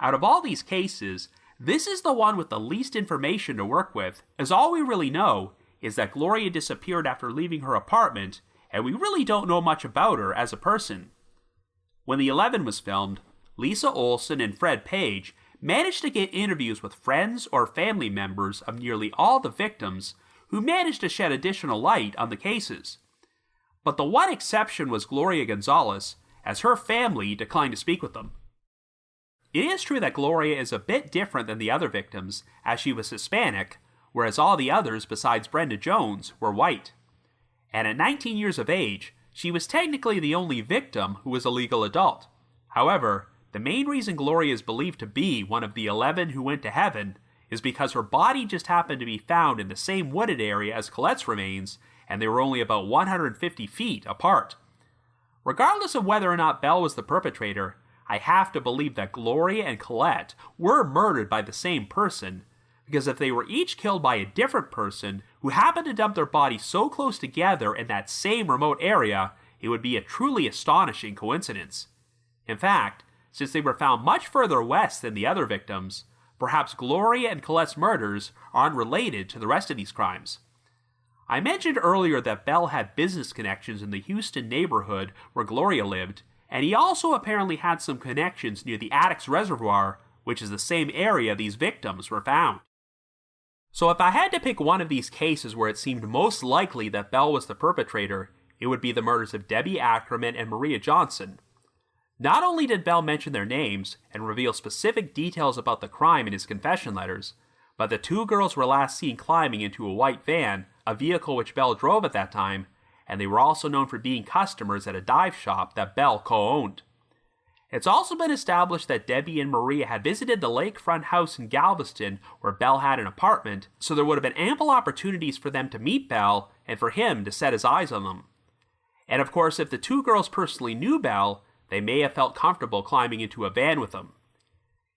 Out of all these cases, this is the one with the least information to work with, as all we really know is that Gloria disappeared after leaving her apartment, and we really don't know much about her as a person. When the 11 was filmed, Lisa Olson and Fred Page managed to get interviews with friends or family members of nearly all the victims who managed to shed additional light on the cases. But the one exception was Gloria Gonzales, as her family declined to speak with them. It is true that Gloria is a bit different than the other victims, as she was Hispanic, whereas all the others besides Brenda Jones were white. And at 19 years of age, she was technically the only victim who was a legal adult. However, the main reason Gloria is believed to be one of the 11 who went to heaven is because her body just happened to be found in the same wooded area as Colette's remains, and they were only about 150 feet apart. Regardless of whether or not Belle was the perpetrator, I have to believe that Gloria and Colette were murdered by the same person, because if they were each killed by a different person who happened to dump their bodies so close together in that same remote area, it would be a truly astonishing coincidence. In fact, since they were found much further west than the other victims, perhaps Gloria and Colette's murders are unrelated to the rest of these crimes. I mentioned earlier that Belle had business connections in the Houston neighborhood where Gloria lived, and he also apparently had some connections near the Addicks Reservoir, which is the same area these victims were found. So if I had to pick one of these cases where it seemed most likely that Belle was the perpetrator, it would be the murders of Debbie Ackerman and Maria Johnson. Not only did Belle mention their names and reveal specific details about the crime in his confession letters, but the two girls were last seen climbing into a white van, a vehicle which Belle drove at that time, and they were also known for being customers at a dive shop that Belle co-owned. It's also been established that Debbie and Maria had visited the lakefront house in Galveston where Belle had an apartment, so there would have been ample opportunities for them to meet Belle and for him to set his eyes on them. And of course, if the two girls personally knew Belle, they may have felt comfortable climbing into a van with him.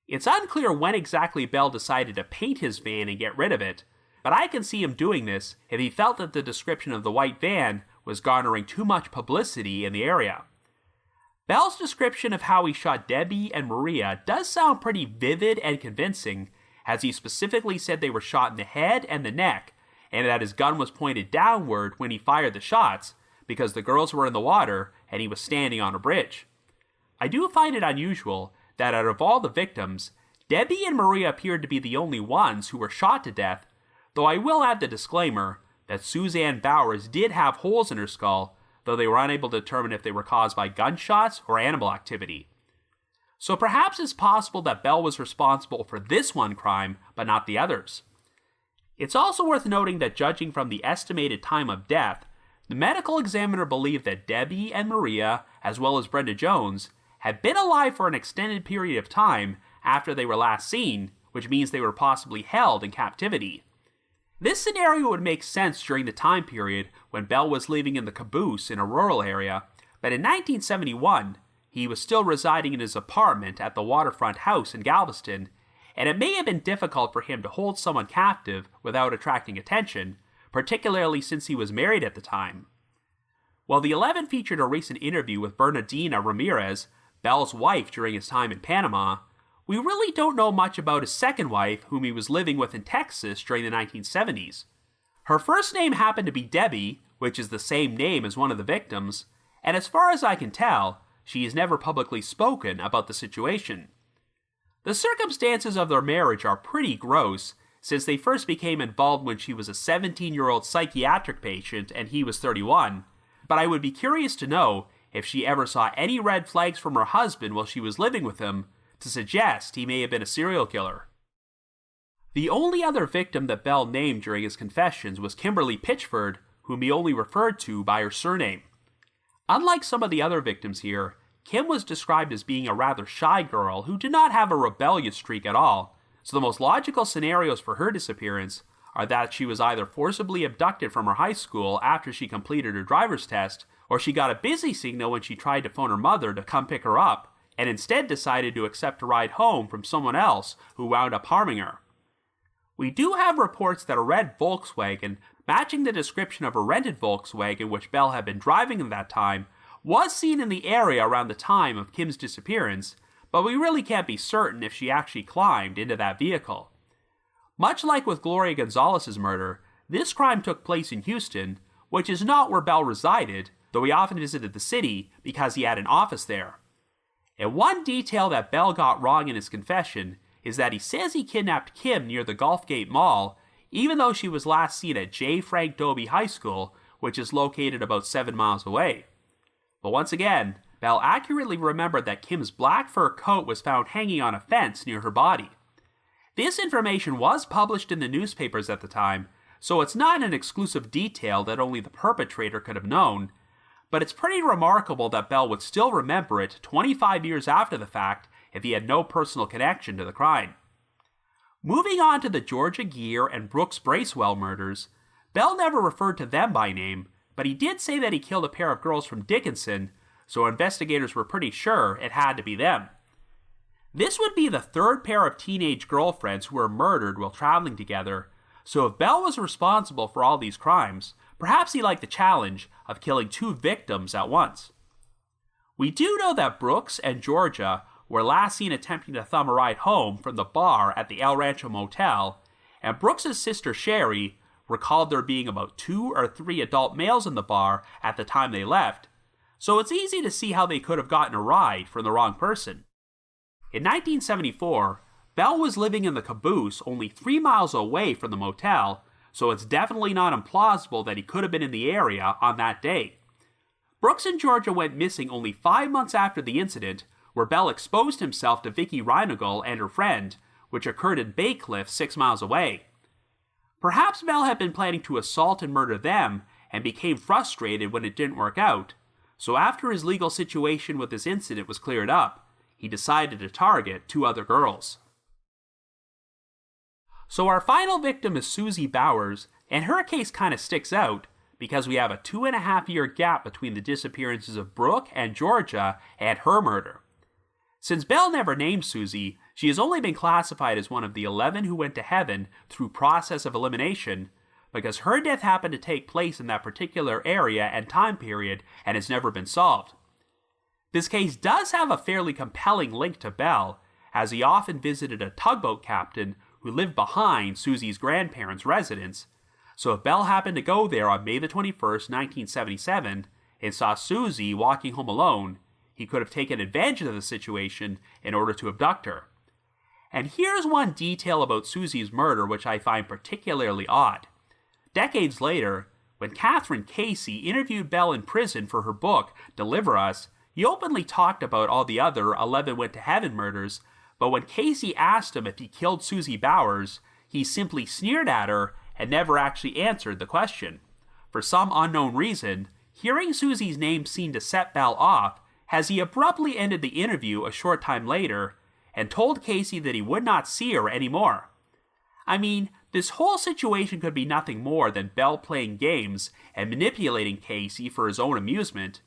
It's unclear when exactly Belle decided to paint his van and get rid of it, but I can see him doing this if he felt that the description of the white van was garnering too much publicity in the area. Belle's description of how he shot Debbie and Maria does sound pretty vivid and convincing, as he specifically said they were shot in the head and the neck, and that his gun was pointed downward when he fired the shots, because the girls were in the water and he was standing on a bridge. I do find it unusual that out of all the victims, Debbie and Maria appeared to be the only ones who were shot to death, though I will add the disclaimer that Suzanne Bowers did have holes in her skull, though they were unable to determine if they were caused by gunshots or animal activity. So perhaps it's possible that Belle was responsible for this one crime, but not the others. It's also worth noting that judging from the estimated time of death, the medical examiner believed that Debbie and Maria, as well as Brenda Jones, had been alive for an extended period of time after they were last seen, which means they were possibly held in captivity. This scenario would make sense during the time period when Belle was living in the caboose in a rural area, but in 1971, he was still residing in his apartment at the waterfront house in Galveston, and it may have been difficult for him to hold someone captive without attracting attention, particularly since he was married at the time. While the 11 featured a recent interview with Bernardina Ramirez, Belle's wife during his time in Panama, we really don't know much about his second wife, whom he was living with in Texas during the 1970s. Her first name happened to be Debbie, which is the same name as one of the victims, and as far as I can tell, she has never publicly spoken about the situation. The circumstances of their marriage are pretty gross, since they first became involved when she was a 17-year-old psychiatric patient and he was 31, but I would be curious to know if she ever saw any red flags from her husband while she was living with him to suggest he may have been a serial killer. The only other victim that Belle named during his confessions was Kimberley Pitchford, whom he only referred to by her surname. Unlike some of the other victims here, Kim was described as being a rather shy girl who did not have a rebellious streak at all, so the most logical scenarios for her disappearance are that she was either forcibly abducted from her high school after she completed her driver's test, or she got a busy signal when she tried to phone her mother to come pick her up, and instead decided to accept a ride home from someone else who wound up harming her. We do have reports that a red Volkswagen, matching the description of a rented Volkswagen which Belle had been driving at that time, was seen in the area around the time of Kim's disappearance, but we really can't be certain if she actually climbed into that vehicle. Much like with Gloria Gonzales' murder, this crime took place in Houston, which is not where Belle resided, though he often visited the city because he had an office there. And one detail that Belle got wrong in his confession is that he says he kidnapped Kim near the Gulfgate Mall, even though she was last seen at J. Frank Dobie High School, which is located about 7 miles away. But once again, Bell accurately remembered that Kim's black fur coat was found hanging on a fence near her body. This information was published in the newspapers at the time, so it's not an exclusive detail that only the perpetrator could have known, but it's pretty remarkable that Bell would still remember it 25 years after the fact if he had no personal connection to the crime. Moving on to the Georgia Geer and Brooks Bracewell murders, Bell never referred to them by name, but he did say that he killed a pair of girls from Dickinson, so investigators were pretty sure it had to be them. This would be the third pair of teenage girlfriends who were murdered while traveling together, so if Bell was responsible for all these crimes, perhaps he liked the challenge of killing 2 victims at once. We do know that Brooks and Georgia were last seen attempting to thumb a ride home from the bar at the El Rancho Motel, and Brooks' sister Sherry recalled there being about 2 or 3 adult males in the bar at the time they left, so it's easy to see how they could have gotten a ride from the wrong person. In 1974, Bell was living in the caboose only 3 miles away from the motel, so it's definitely not implausible that he could have been in the area on that day. Brooks and Georgia went missing only 5 months after the incident, where Bell exposed himself to Vicky Reinagle and her friend, which occurred in Bay Cliff 6 miles away. Perhaps Bell had been planning to assault and murder them and became frustrated when it didn't work out, so after his legal situation with this incident was cleared up, he decided to target 2 other girls. So our final victim is Susie Bowers, and her case kind of sticks out because we have a 2.5-year gap between the disappearances of Brooke and Georgia and her murder. Since Bell never named Susie, she has only been classified as one of the 11 who went to heaven through process of elimination because her death happened to take place in that particular area and time period and has never been solved. This case does have a fairly compelling link to Bell, as he often visited a tugboat captain who lived behind Susie's grandparents' residence, so if Bell happened to go there on May the 21st, 1977, and saw Susie walking home alone, he could have taken advantage of the situation in order to abduct her. And here's one detail about Susie's murder which I find particularly odd. Decades later, when Catherine Casey interviewed Bell in prison for her book, Deliver Us, he openly talked about all the other 11 went to heaven murders, but when Casey asked him if he killed Susie Bowers, he simply sneered at her and never actually answered the question. For some unknown reason, hearing Susie's name seemed to set Bell off, as he abruptly ended the interview a short time later and told Casey that he would not see her anymore. I mean, this whole situation could be nothing more than Bell playing games and manipulating Casey for his own amusement,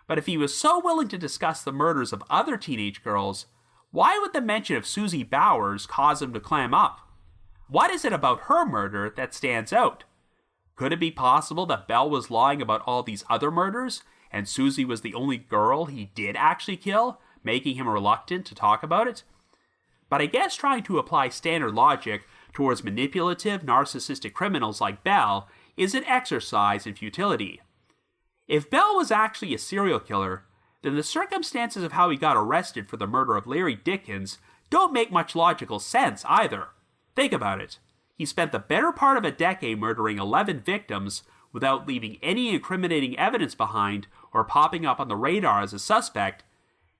but if he was so willing to discuss the murders of other teenage girls, why would the mention of Susie Bowers cause him to clam up? What is it about her murder that stands out? Could it be possible that Bell was lying about all these other murders, and Susie was the only girl he did actually kill, making him reluctant to talk about it? But I guess trying to apply standard logic towards manipulative, narcissistic criminals like Bell is an exercise in futility. If Bell was actually a serial killer, then the circumstances of how he got arrested for the murder of Larry Dickens don't make much logical sense either. Think about it. He spent the better part of a decade murdering 11 victims without leaving any incriminating evidence behind or popping up on the radar as a suspect,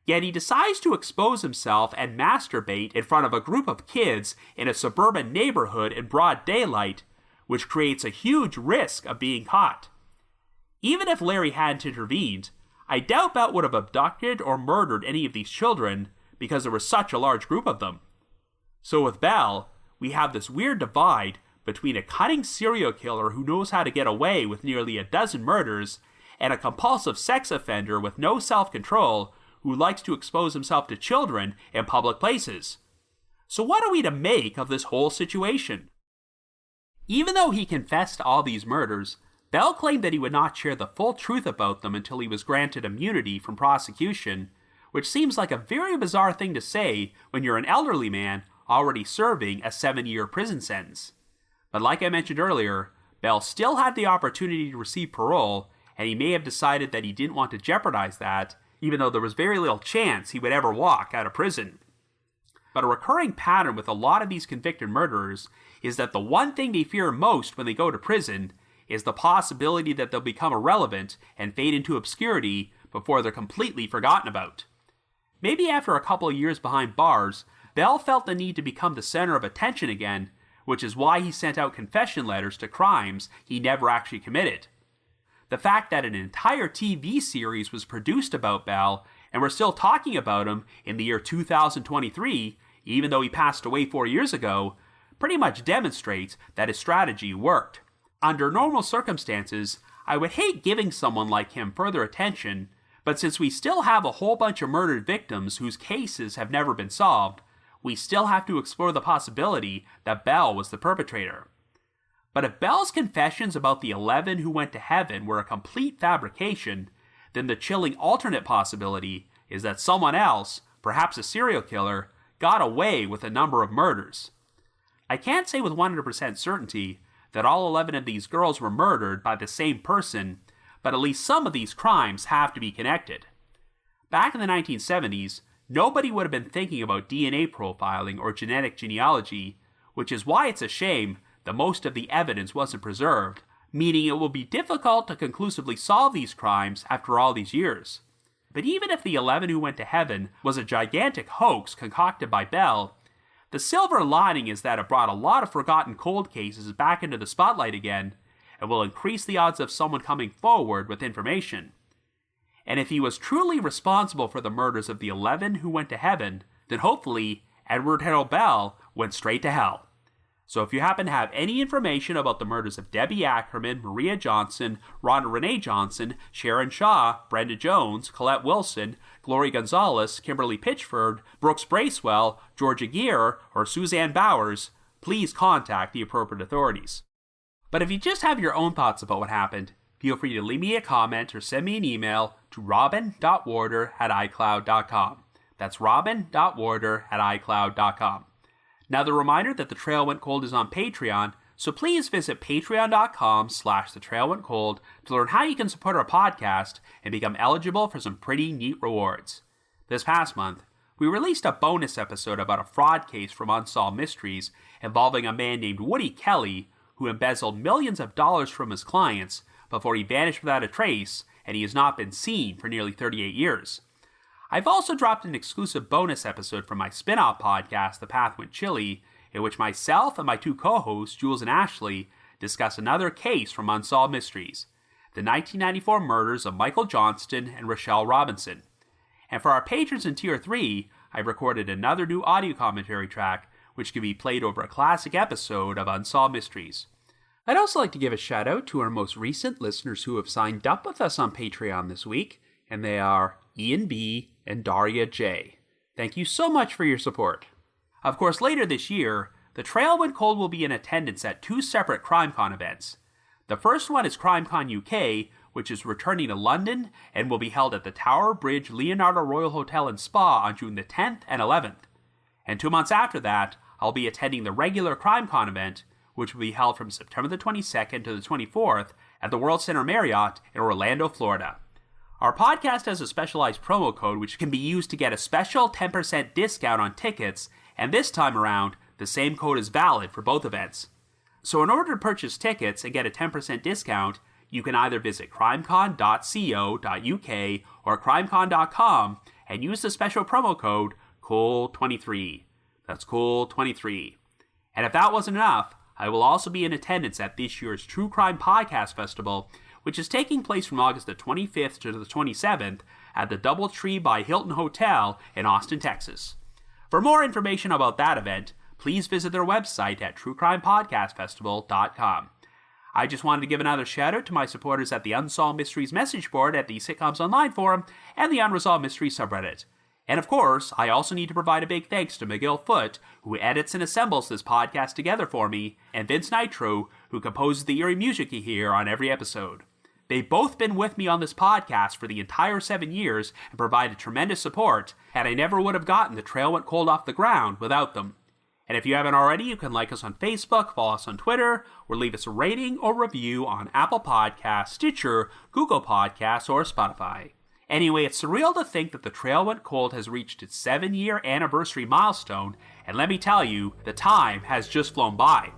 yet he decides to expose himself and masturbate in front of a group of kids in a suburban neighborhood in broad daylight, which creates a huge risk of being caught. Even if Larry hadn't intervened, I doubt Bell would have abducted or murdered any of these children because there was such a large group of them. So with Bell, we have this weird divide between a cunning serial killer who knows how to get away with nearly a dozen murders and a compulsive sex offender with no self-control who likes to expose himself to children in public places. So what are we to make of this whole situation? Even though he confessed to all these murders, Bell claimed that he would not share the full truth about them until he was granted immunity from prosecution, which seems like a very bizarre thing to say when you're an elderly man already serving a 7-year prison sentence. But like I mentioned earlier, Bell still had the opportunity to receive parole, and he may have decided that he didn't want to jeopardize that, even though there was very little chance he would ever walk out of prison. But a recurring pattern with a lot of these convicted murderers is that the one thing they fear most when they go to prison is the possibility that they'll become irrelevant and fade into obscurity before they're completely forgotten about. Maybe after a couple of years behind bars, Bell felt the need to become the center of attention again, which is why he sent out confession letters to crimes he never actually committed. The fact that an entire TV series was produced about Bell and we're still talking about him in the year 2023, even though he passed away 4 years ago, pretty much demonstrates that his strategy worked. Under normal circumstances, I would hate giving someone like him further attention, but since we still have a whole bunch of murdered victims whose cases have never been solved, we still have to explore the possibility that Bell was the perpetrator. But if Bell's confessions about the 11 who went to heaven were a complete fabrication, then the chilling alternate possibility is that someone else, perhaps a serial killer, got away with a number of murders. I can't say with 100% certainty that all 11 of these girls were murdered by the same person, but at least some of these crimes have to be connected. Back in the 1970s, nobody would have been thinking about DNA profiling or genetic genealogy, which is why it's a shame that most of the evidence wasn't preserved, meaning it will be difficult to conclusively solve these crimes after all these years. But even if the 11 who went to heaven was a gigantic hoax concocted by Bell, the silver lining is that it brought a lot of forgotten cold cases back into the spotlight again, and will increase the odds of someone coming forward with information. And if he was truly responsible for the murders of the 11 who went to heaven, then hopefully Edward Harold Bell went straight to hell. So if you happen to have any information about the murders of Debbie Ackerman, Maria Johnson, Rhonda Renee Johnson, Sharon Shaw, Brenda Jones, Colette Wilson, Gloria Gonzales, Kimberley Pitchford, Brooks Bracewell, Georgia Geer, or Suzanne Bowers, please contact the appropriate authorities. But if you just have your own thoughts about what happened, feel free to leave me a comment or send me an email to robin.warder@icloud.com. That's robin.warder@icloud.com. Now, the reminder that The Trail Went Cold is on Patreon, so please visit patreon.com/thetrailwentcold to learn how you can support our podcast and become eligible for some pretty neat rewards. This past month, we released a bonus episode about a fraud case from Unsolved Mysteries involving a man named Woody Kelly who embezzled millions of dollars from his clients before he vanished without a trace, and he has not been seen for nearly 38 years. I've also dropped an exclusive bonus episode from my spin-off podcast, The Path Went Chilly, in which myself and my two co-hosts, Jules and Ashley, discuss another case from Unsolved Mysteries, the 1994 murders of Michael Johnston and Rochelle Robinson. And for our patrons in Tier 3, I've recorded another new audio commentary track, which can be played over a classic episode of Unsolved Mysteries. I'd also like to give a shout out to our most recent listeners who have signed up with us on Patreon this week, and they are Ian B. and Daria J. Thank you so much for your support. Of course, later this year, The Trail Went Cold will be in attendance at two separate CrimeCon events. The first one is CrimeCon UK, which is returning to London and will be held at the Tower Bridge Leonardo Royal Hotel and Spa on June the 10th and 11th. And 2 months after that, I'll be attending the regular CrimeCon event, which will be held from September the 22nd to the 24th at the World Center Marriott in Orlando, Florida. Our podcast has a specialized promo code which can be used to get a special 10% discount on tickets, and this time around, the same code is valid for both events. So in order to purchase tickets and get a 10% discount, you can either visit crimecon.co.uk or crimecon.com and use the special promo code COOL23. That's COOL23. And if that wasn't enough, I will also be in attendance at this year's True Crime Podcast Festival, which is taking place from August the 25th to the 27th at the Doubletree by Hilton Hotel in Austin, Texas. For more information about that event, please visit their website at truecrimepodcastfestival.com. I just wanted to give another shout out to my supporters at the Unsolved Mysteries message board at the Sitcoms Online forum and the Unresolved Mysteries subreddit. And of course, I also need to provide a big thanks to McGill Foote, who edits and assembles this podcast together for me, and Vince Nitro, who composes the eerie music you hear on every episode. They've both been with me on this podcast for the entire 7 years and provided tremendous support, and I never would have gotten The Trail Went Cold off the ground without them. And if you haven't already, you can like us on Facebook, follow us on Twitter, or leave us a rating or review on Apple Podcasts, Stitcher, Google Podcasts, or Spotify. Anyway, it's surreal to think that The Trail Went Cold has reached its 7-year anniversary milestone, and let me tell you, the time has just flown by.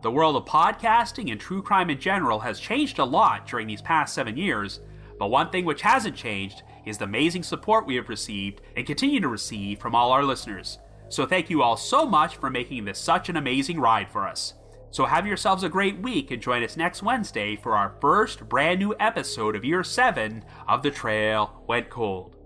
The world of podcasting and true crime in general has changed a lot during these past 7 years, but one thing which hasn't changed is the amazing support we have received and continue to receive from all our listeners. So thank you all so much for making this such an amazing ride for us. So have yourselves a great week and join us next Wednesday for our first brand new episode of Year 7 of The Trail Went Cold.